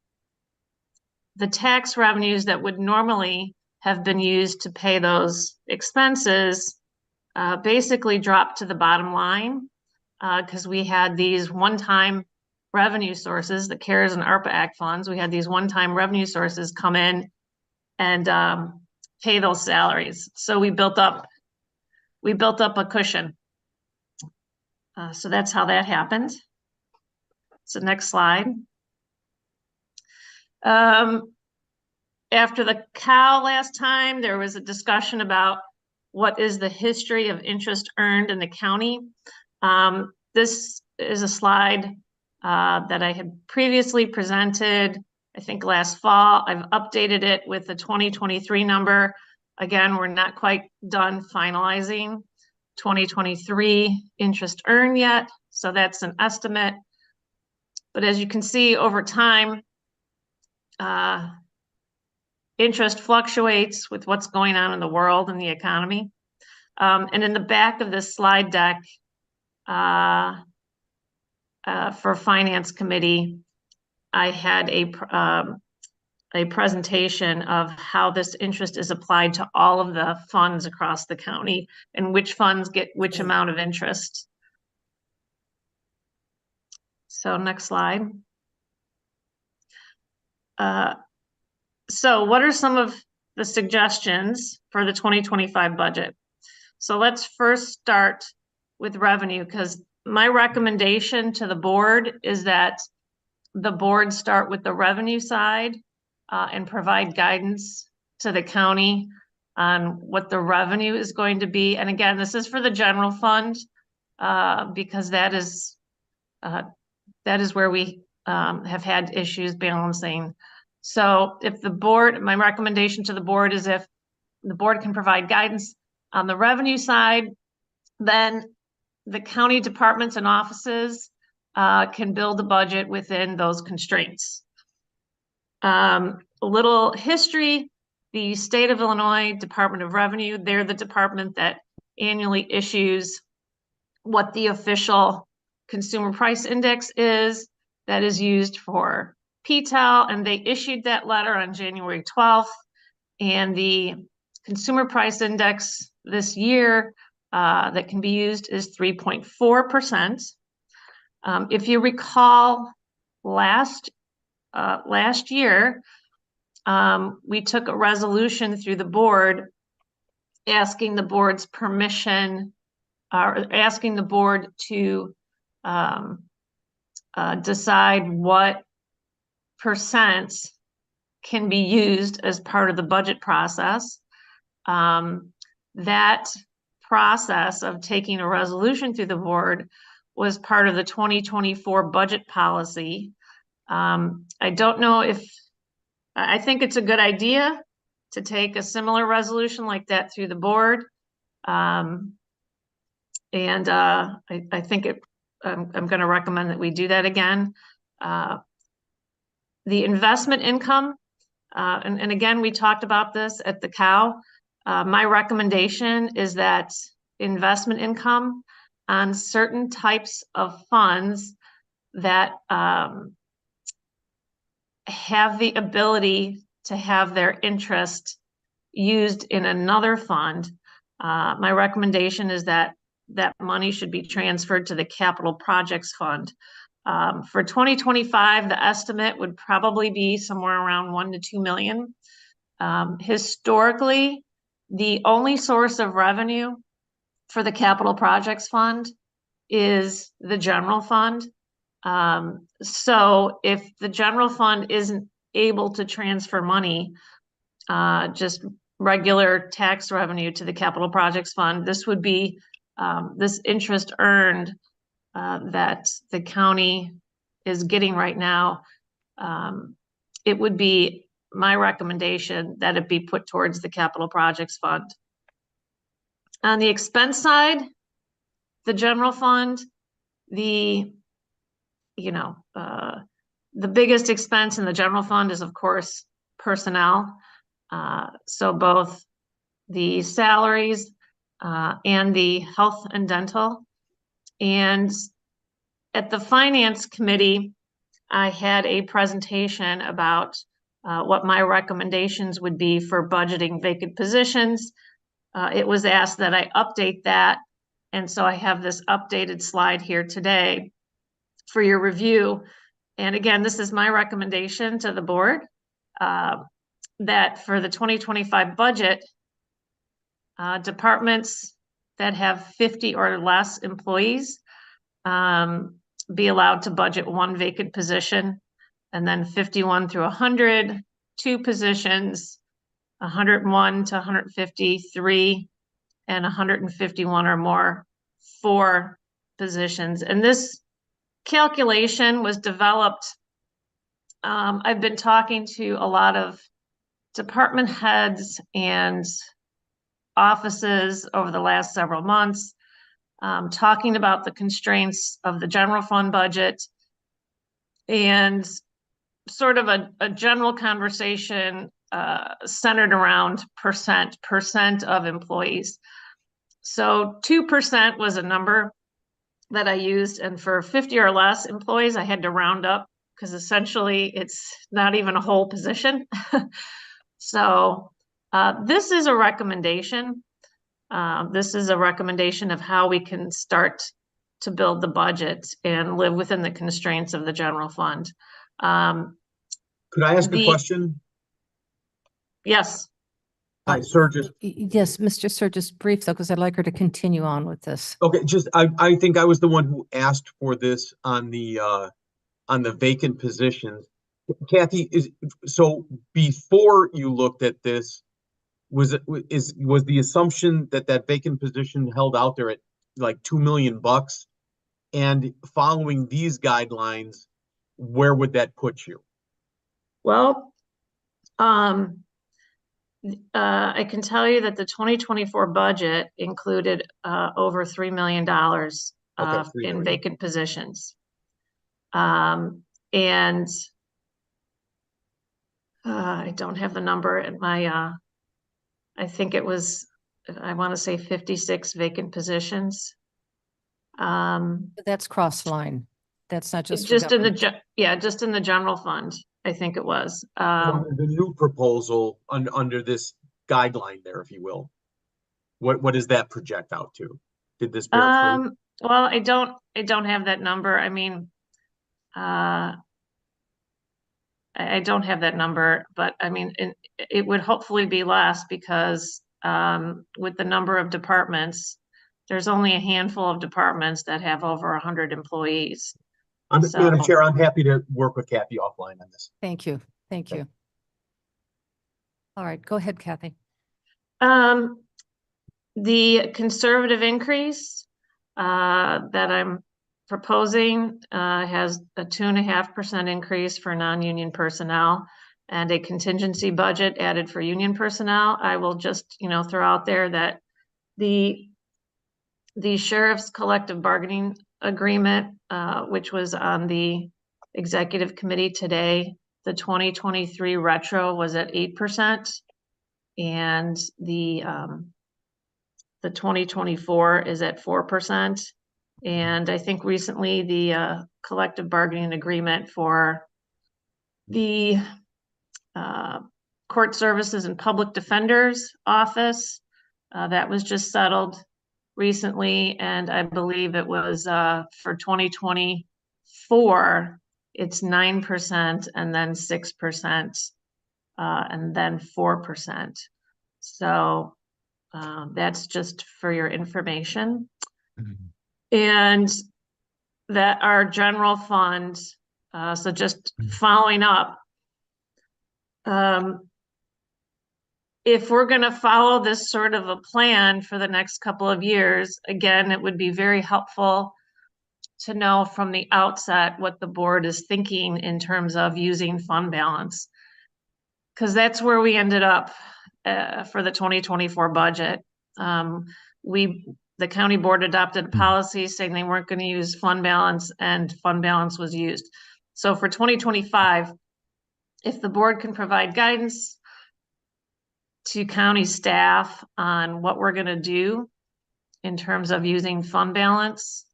tax revenues that would normally have been used to pay those expenses basically dropped to the bottom line, because we had these one-time revenue sources, the CARES and ARPA Act funds. We had these one-time revenue sources come in and pay those salaries. So we built up a cushion. So that's how that happened. So next slide. After the cow last time, there was a discussion about what is the history of interest earned in the county. This is a slide that I had previously presented, I think last fall. I've updated it with the 2023 number. Again, we're not quite done finalizing 2023 interest earned yet, so that's an estimate. But as you can see, over time, interest fluctuates with what's going on in the world and the economy. And in the back of this slide deck for Finance Committee, I had a presentation of how this interest is applied to all of the funds across the county and which funds get which amount of interest. So next slide. So what are some of the suggestions for the 2025 budget? So let's first start with revenue, because my recommendation to the board is that the board start with the revenue side and provide guidance to the county on what the revenue is going to be. And again, this is for the general fund, because that is where we have had issues balancing. So if the board, my recommendation to the board is if the board can provide guidance on the revenue side, then the county departments and offices can build a budget within those constraints. A little history, the state of Illinois Department of Revenue, they're the department that annually issues what the official consumer price index is that is used for PTEL, and they issued that letter on January 12th. And the consumer price index this year that can be used is 3.4%. If you recall, last year, we took a resolution through the board asking the board's permission, or asking the board to decide what percents can be used as part of the budget process. That process of taking a resolution through the board was part of the 2024 budget policy. I don't know if, I think it's a good idea to take a similar resolution like that through the board. I think I'm going to recommend that we do that again. The investment income, and again, we talked about this at the COW. My recommendation is that investment income on certain types of funds that have the ability to have their interest used in another fund, my recommendation is that that money should be transferred to the capital projects fund. For 2025, the estimate would probably be somewhere around 1 to 2 million. Historically, the only source of revenue for the capital projects fund is the general fund. So if the general fund isn't able to transfer money, just regular tax revenue to the capital projects fund, this would be this interest earned that the county is getting right now. It would be my recommendation that it be put towards the capital projects fund. On the expense side, the general fund, the biggest expense in the general fund is, of course, personnel. So both the salaries and the health and dental. And at the finance committee, I had a presentation about what my recommendations would be for budgeting vacant positions. It was asked that I update that. And so I have this updated slide here today for your review. And again, this is my recommendation to the board, that for the 2025 budget, departments that have 50 or less employees be allowed to budget 1 vacant position, and then 51 through 100, 2 positions, 101 to 153, and 151 or more, 4 positions. And this calculation was developed. I've been talking to a lot of department heads and offices over the last several months, talking about the constraints of the general fund budget, and sort of a general conversation centered around percent of employees. So 2% was a number that I used, and for 50 or less employees, I had to round up because essentially it's not even a whole position. So this is a recommendation. This is a recommendation of how we can start to build the budget and live within the constraints of the general fund. Could I ask a question? Yes. Hi, Surges. Yes, Mr. Surges, brief though, because I'd like her to continue on with this. Okay, just, I think I was the one who asked for this on the vacant positions. Kathy, so before you looked at this, was the assumption that that vacant position held out there at like $2 million? And following these guidelines, where would that put you? Well, I can tell you that the 2024 budget included over $3 million $3 in million. vacant positions. And I don't have the number at my, I think it was, I want to say 56 vacant positions. That's cross-line. That's not just. for Just in the, government. yeah, just in the general fund, I think it was. The new proposal under this guideline there, if you will, what does that project out to? Did this bear fruit? Well, I don't have that number. I mean, I don't have that number, but I mean, it would hopefully be less because with the number of departments, there's only a handful of departments that have over 100 employees. Madam Chair, I'm happy to work with Kathy offline on this. Thank you. Thank you. All right, go ahead, Kathy. The conservative increase that I'm proposing has a 2.5% increase for non-union personnel and a contingency budget added for union personnel. I will just, throw out there that the sheriff's collective bargaining agreement, which was on the executive committee today, the 2023 retro was at 8%, and the 2024 is at 4%. And I think recently the collective bargaining agreement for the Court Services and Public Defender's Office, that was just settled recently, and I believe it was for 2024, it's 9% and then 6% and then 4%. So that's just for your information. And that our general fund, so just following up, if we're going to follow this sort of a plan for the next couple of years, again, it would be very helpful to know from the outset what the board is thinking in terms of using fund balance. Because that's where we ended up for the 2024 budget. The county board adopted a policy saying they weren't going to use fund balance, and fund balance was used. So for 2025, if the board can provide guidance to county staff on what we're going to do in terms of using fund balance,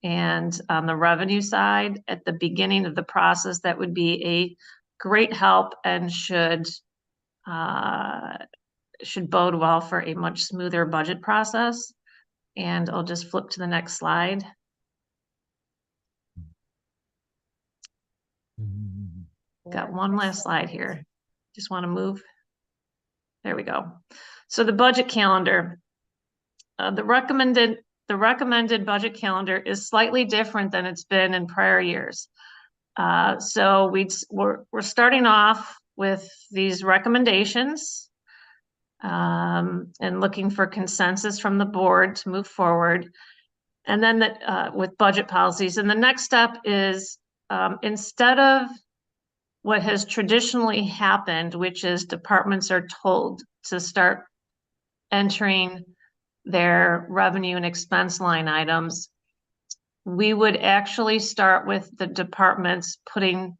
and on the revenue side at the beginning of the process, that would be a great help and should bode well for a much smoother budget process. And I'll just flip to the next slide. Got one last slide here. Just want to move. There we go. So the budget calendar, the recommended budget calendar is slightly different than it's been in prior years. So we're starting off with these recommendations and looking for consensus from the board to move forward. And then with budget policies. And the next step is instead of what has traditionally happened, which is departments are told to start entering their revenue and expense line items, we would actually start with the departments putting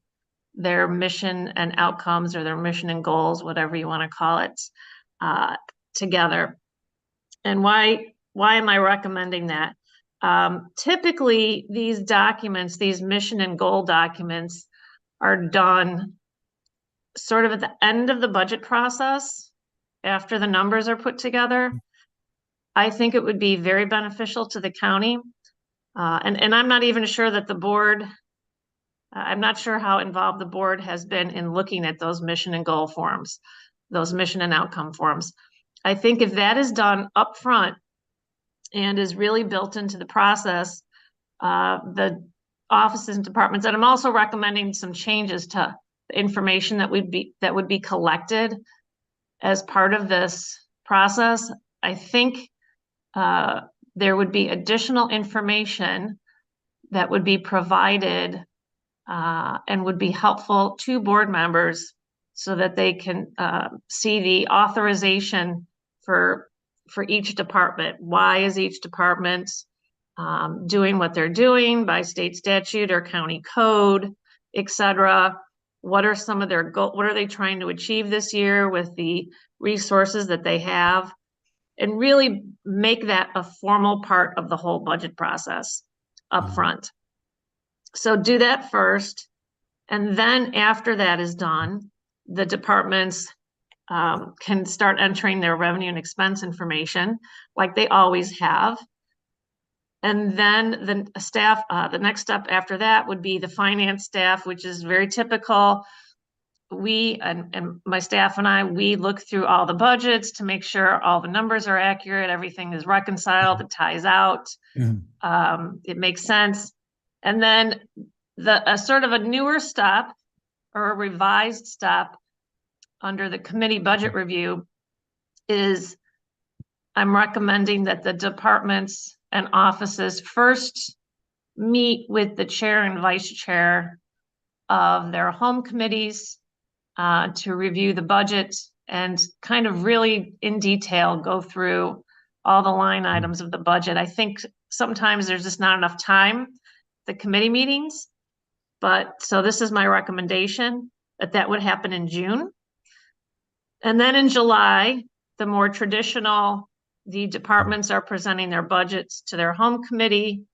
their mission and outcomes, or their mission and goals, whatever you want to call it, together. And why am I recommending that? Typically, these documents, these mission and goal documents, are done sort of at the end of the budget process, after the numbers are put together. I think it would be very beneficial to the county. And I'm not even sure that the board, I'm not sure how involved the board has been in looking at those mission and goal forms, those mission and outcome forms. I think if that is done up front and is really built into the process, the offices and departments, and I'm also recommending some changes to the information that would be collected as part of this process, I think there would be additional information that would be provided and would be helpful to board members so that they can see the authorization for each department. Why is each department doing what they're doing by state statute or county code, et cetera? What are some of their goals? What are they trying to achieve this year with the resources that they have? And really make that a formal part of the whole budget process up front. So do that first. And then after that is done, the departments can start entering their revenue and expense information like they always have. And then the staff, the next step after that would be the finance staff, which is very typical. We and my staff and I, we look through all the budgets to make sure all the numbers are accurate, everything is reconciled, it ties out, it makes sense. And then a sort of a newer step or a revised step under the committee budget review is I'm recommending that the departments and offices first meet with the chair and vice chair of their home committees to review the budget and kind of really in detail go through all the line items of the budget. I think sometimes there's just not enough time, the committee meetings, but so this is my recommendation that would happen in June. And then in July, the more traditional, the departments are presenting their budgets to their home committee.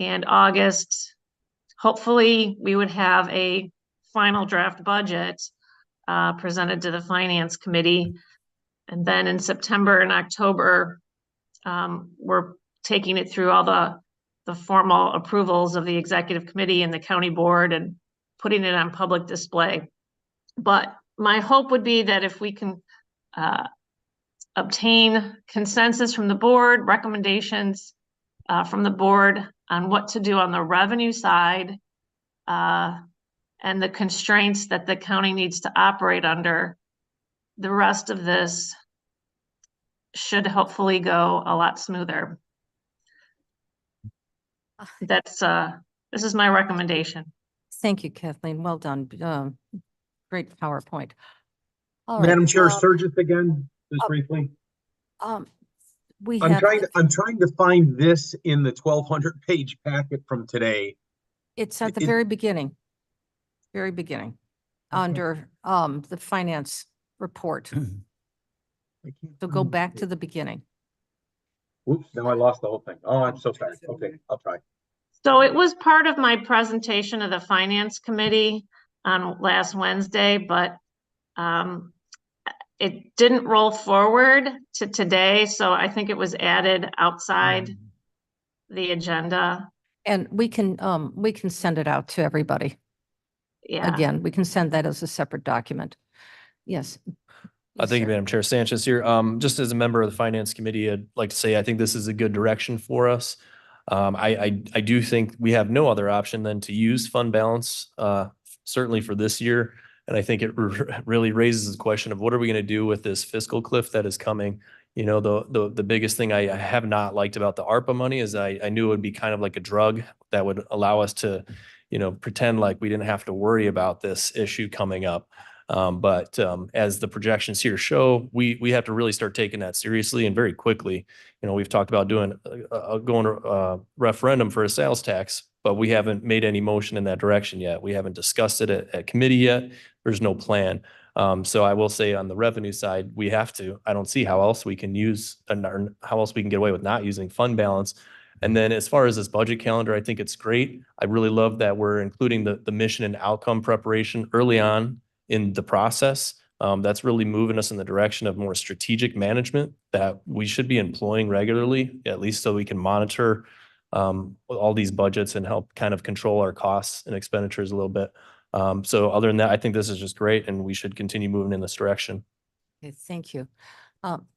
And August, hopefully we would have a final draft budget presented to the finance committee. And then in September and October, we're taking it through all the formal approvals of the executive committee and the county board and putting it on public display. But my hope would be that if we can obtain consensus from the board, recommendations from the board on what to do on the revenue side, and the constraints that the county needs to operate under, the rest of this should hopefully go a lot smoother. That's this is my recommendation. Thank you, Kathleen. Well done. Great PowerPoint. All right, Madam Chair, Sturgis again, just briefly. We I'm have, trying to find this in the 1,200-page packet from today. it's at the very beginning, under the finance report. So go back to the beginning. Oops, now I lost the whole thing. Oh, I'm so sorry. Okay, I'll try. So it was part of my presentation of the finance committee on last Wednesday, but it didn't roll forward to today. So I think it was added outside the agenda. And we can send it out to everybody. Yeah. Again, we can send that as a separate document. Yes. Thank you, Madam Chair. Sanchez here. Just as a member of the Finance Committee, I'd like to say I think this is a good direction for us. I do think we have no other option than to use fund balance, certainly for this year. And I think it really raises the question of what are we going to do with this fiscal cliff that is coming? You know, the biggest thing I have not liked about the ARPA money is I knew it would be kind of like a drug that would allow us to, you know, pretend like we didn't have to worry about this issue coming up. But as the projections here show, we have to really start taking that seriously and very quickly. You know, we've talked about doing a referendum for a sales tax, but we haven't made any motion in that direction yet. We haven't discussed it at committee yet. There's no plan. So I will say on the revenue side, we have to. I don't see how else we can use or how else we can get away with not using fund balance. And then as far as this budget calendar, I think it's great. I really love that we're including the mission and outcome preparation early on in the process. That's really moving us in the direction of more strategic management that we should be employing regularly, at least so we can monitor all these budgets and help kind of control our costs and expenditures a little bit. So other than that, I think this is just great and we should continue moving in this direction. Okay, thank you.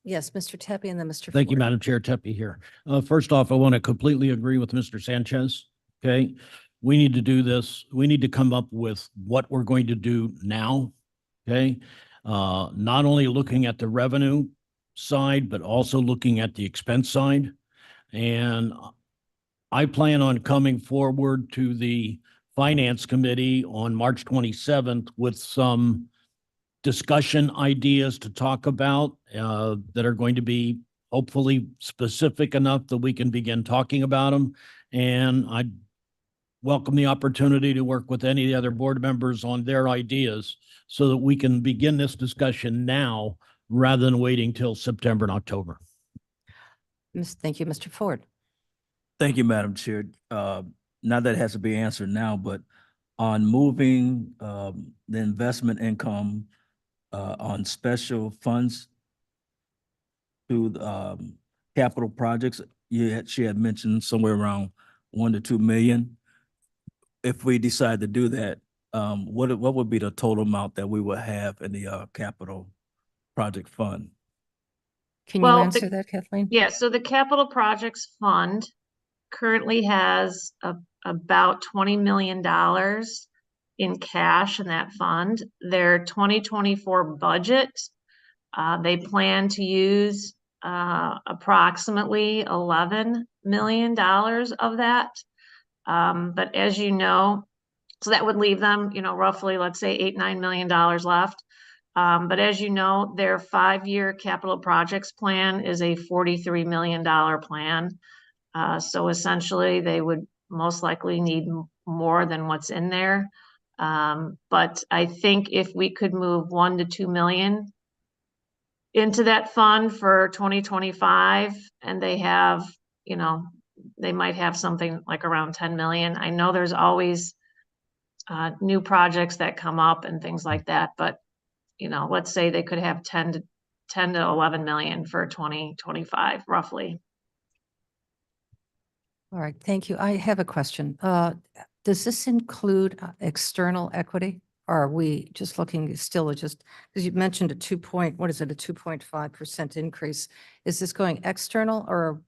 Yes, Mr. Tepe and then Mr. Thank you, Ford. Madam Chair. Tepe here. First off, I want to completely agree with Mr. Sanchez. Okay. We need to do this. We need to come up with what we're going to do now. Okay. Not only looking at the revenue side, but also looking at the expense side. And I plan on coming forward to the Finance Committee on March 27th with some discussion ideas to talk about that are going to be hopefully specific enough that we can begin talking about them. And I welcome the opportunity to work with any of the other board members on their ideas so that we can begin this discussion now rather than waiting till September and October. Thank you, Mr. Ford. Thank you, Madam Chair. Not that it has to be answered now, but on moving the investment income on special funds to capital projects, she had mentioned somewhere around 1 to 2 million. If we decide to do that, what would be the total amount that we would have in the capital project fund? Can you answer that, Kathleen? Yeah, so the Capital Projects Fund currently has about $20 million in cash in that fund. Their 2024 budget, they plan to use approximately $11 million of that. But as you know, so that would leave them, roughly, let's say $8-9 million left. But as you know, their 5-year capital projects plan is a $43 million plan. So essentially, they would most likely need more than what's in there. But I think if we could move 1 to 2 million into that fund for 2025, and they have, they might have something like around 10 million. I know there's always new projects that come up and things like that, but let's say they could have 10 to 11 million for 2025, roughly. All right, thank you. I have a question. Does this include external equity? Or are we just looking still at just, because you mentioned a 2.5% increase. Is this going external or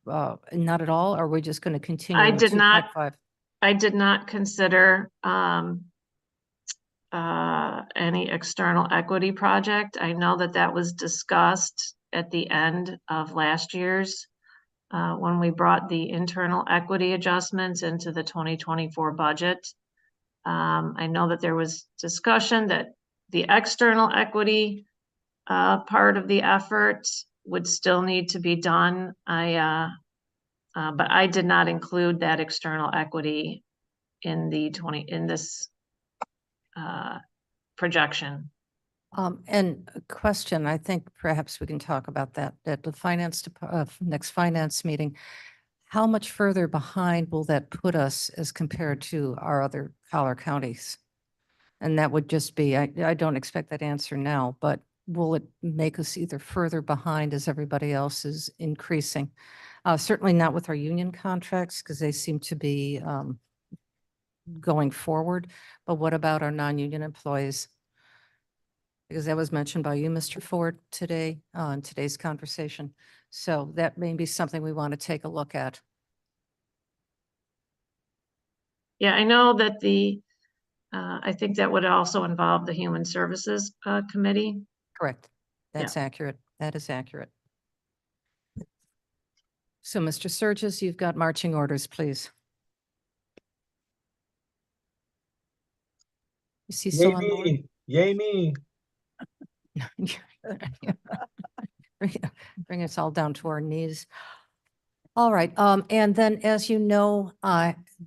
not at all? Or are we just going to continue? I with did not 2.5? I did not consider any external equity project. I know that was discussed at the end of last year's when we brought the internal equity adjustments into the 2024 budget. I know that there was discussion that the external equity part of the effort would still need to be done. But I did not include that external equity in this projection. And a question, I think perhaps we can talk about that at the next finance meeting. How much further behind will that put us as compared to our other Collier counties? And that would just be, I don't expect that answer now, but will it make us either further behind as everybody else is increasing? Certainly not with our union contracts because they seem to be going forward. But what about our non-union employees? Because that was mentioned by you, Mr. Ford, today in today's conversation. So that may be something we want to take a look at. Yeah, I know that I think that would also involve the Human Services Committee. Correct. That's accurate. That is accurate. So, Mr. Surges, you've got marching orders, please. You see still on board? Yay me. Bring us all down to our knees. All right. And then, as you know,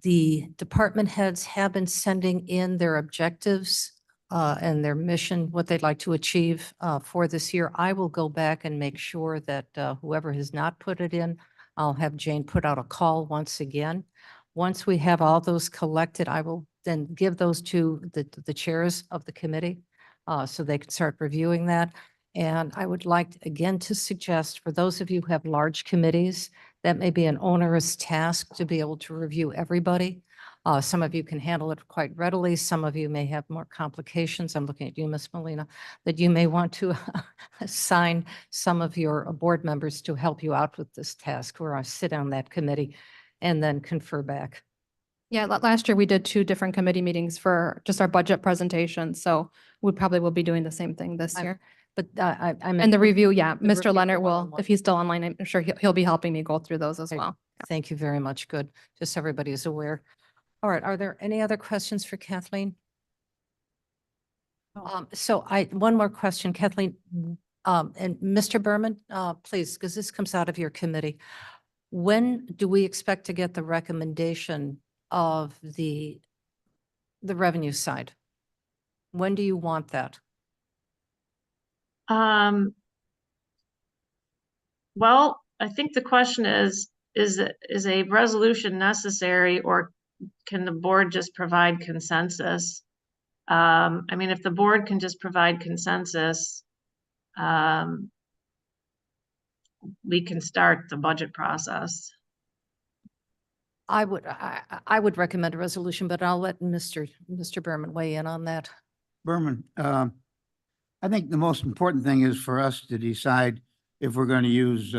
the department heads have been sending in their objectives and their mission, what they'd like to achieve for this year. I will go back and make sure that whoever has not put it in, I'll have Jane put out a call once again. Once we have all those collected, I will then give those to the chairs of the committee so they can start reviewing that. And I would like again to suggest for those of you who have large committees, that may be an onerous task to be able to review everybody. Some of you can handle it quite readily. Some of you may have more complications. I'm looking at you, Ms. Molina, that you may want to assign some of your board members to help you out with this task where I sit on that committee and then confer back. Yeah, last year we did 2 different committee meetings for just our budget presentation. So we probably will be doing the same thing this year. But I'm. And the review, yeah, the review Mr. Leonard for will, one-on-one. if he's still online, I'm sure he'll be helping me go through those as Okay. well. Thank you very much. Good. Just so everybody is aware. All right. Are there any other questions for Kathleen? So one more question, Kathleen, and Mr. Berman, please, because this comes out of your committee. When do we expect to get the recommendation of the revenue side? When do you want that? Well, I think the question is a resolution necessary, or can the board just provide consensus? I mean, if the board can just provide consensus, we can start the budget process. I would recommend a resolution, but I'll let Mr. Berman weigh in on that. Berman, I think the most important thing is for us to decide if we're going to use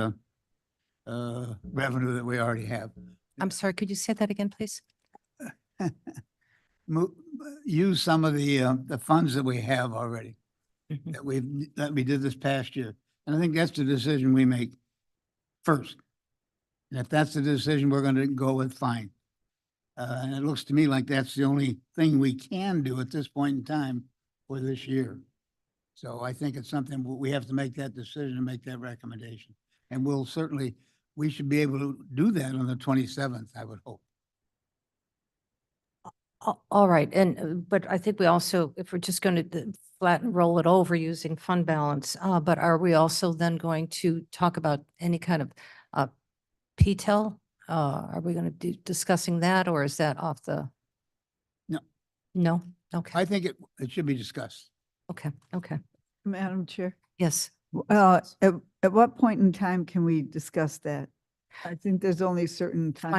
revenue that we already have. I'm sorry, could you say that again, please? Use some of the funds that we have already, that we did this past year. And I think that's the decision we make first. And if that's the decision we're going to go with, fine. And it looks to me like that's the only thing we can do at this point in time for this year. So I think it's something we have to make that decision and make that recommendation. And we should be able to do that on the 27th, I would hope. All right, but I think we also, if we're just going to flat and roll it over using fund balance, but are we also then going to talk about any kind of PTEL? Are we going to be discussing that, or is that off the? No. No? Okay. I think it should be discussed. Okay, okay. Madam Chair, Yes. at what point in time can we discuss that? I think there's only certain time.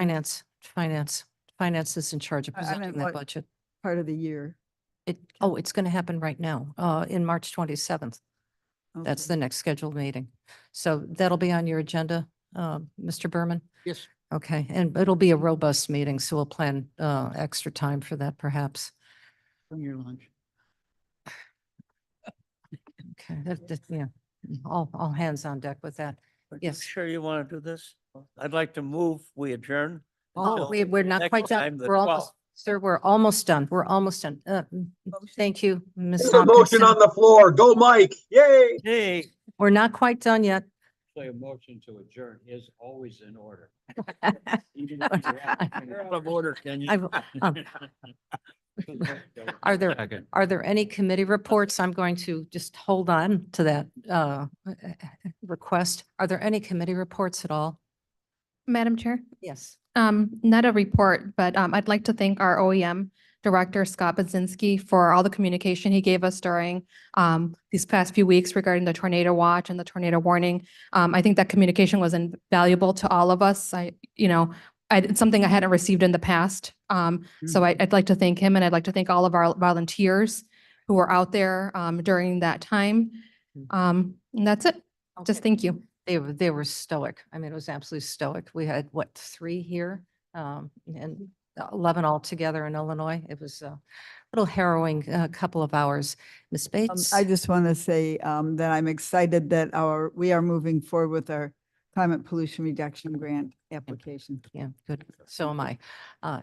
Finance is in charge of I meant presenting that what budget. part of the year? It's going to happen right now, in March 27th. That's Okay. the next scheduled meeting. So that'll be on your agenda, Mr. Berman? Yes. Okay, and it'll be a robust meeting, so we'll plan extra time for that perhaps. Bring your lunch. Okay, yeah, all hands on deck with that. Yes. Sure you want to do this? I'd like to move, we adjourn. Oh, until we're not next quite done. time, the We're almost, 12th. sir, we're almost done. We're almost done. Thank you, Ms. There's a motion Tompkinson. on the floor. Go, Mike. Yay. Hey. We're not quite done yet. A motion to adjourn is always in order. You're out of order, can you? Are there any committee reports? I'm going to just hold on to that request. Are there any committee reports at all? Madam Chair? Yes. Not a report, but I'd like to thank our OEM Director, Scott Budzinski, for all the communication he gave us during these past few weeks regarding the tornado watch and the tornado warning. I think that communication was invaluable to all of us. It's something I hadn't received in the past. So I'd like to thank him, and I'd like to thank all of our volunteers who were out there during that time. And that's it. Just thank you. They were stoic. I mean, it was absolutely stoic. We had, 3 here, and 11 altogether in Illinois. It was a little harrowing couple of hours. Ms. Bates? I just want to say that I'm excited that we are moving forward with our climate pollution reduction grant application. Yeah, good. So am I.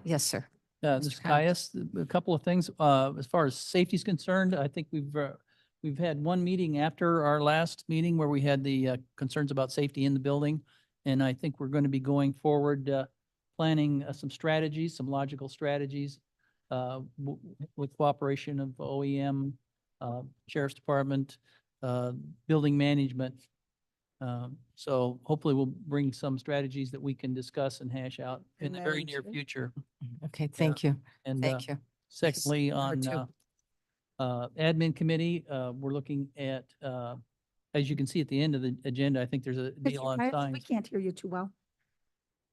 Yes, sir. Ms. Caius, a couple of things. As far as safety is concerned, I think we've had one meeting after our last meeting where we had the concerns about safety in the building. And I think we're going to be going forward, planning some strategies, some logical strategies with cooperation of OEM, Sheriff's Department, building management. So hopefully we'll bring some strategies that we can discuss and hash out in the very near future. Okay, thank you. And Thank you. secondly, Number on two. admin committee, we're looking at, as you can see at the end of the agenda, I think there's a deal on We signs. can't hear you too well.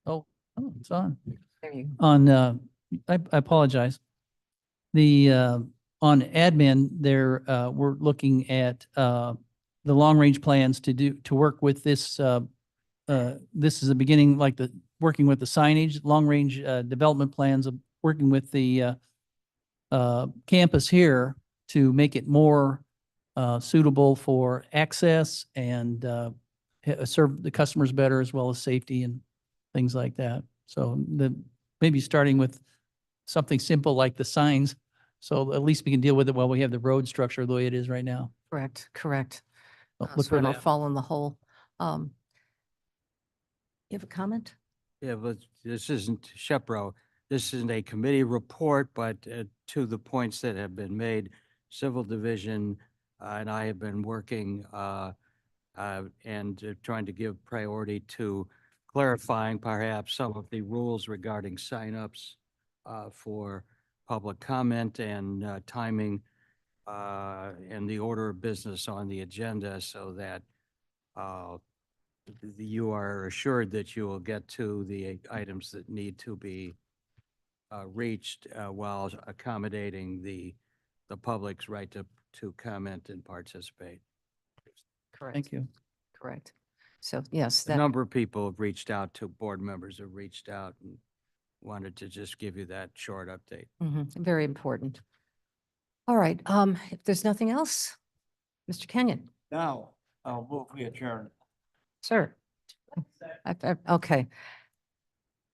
Oh, it's on. There you go. On, I apologize. The, on admin, there, we're looking at, the long-range plans to work with this, this is the beginning, like working with the signage, long-range, development plans of working with the, campus here to make it more, suitable for access and serve the customers better as well as safety and things like that. So maybe starting with something simple like the signs, so at least we can deal with it while we have the road structure the way it is right now. Correct, correct. So look So for it'll that. fall in the hole. You have a comment? Yeah, but this isn't Shepro. This isn't a committee report, but to the points that have been made, Civil Division and I have been working and trying to give priority to clarifying perhaps some of the rules regarding signups for public comment and timing and the order of business on the agenda so that you are assured that you will get to the items that need to be reached while accommodating the public's right to comment and participate. Correct. Thank you. Correct. So yes, A that, number of people have reached out to, board members have reached out and wanted to just give you that short update. very important. All right, if there's nothing else, Mr. Kenyon, Now, I'll move we adjourn. sir. Okay,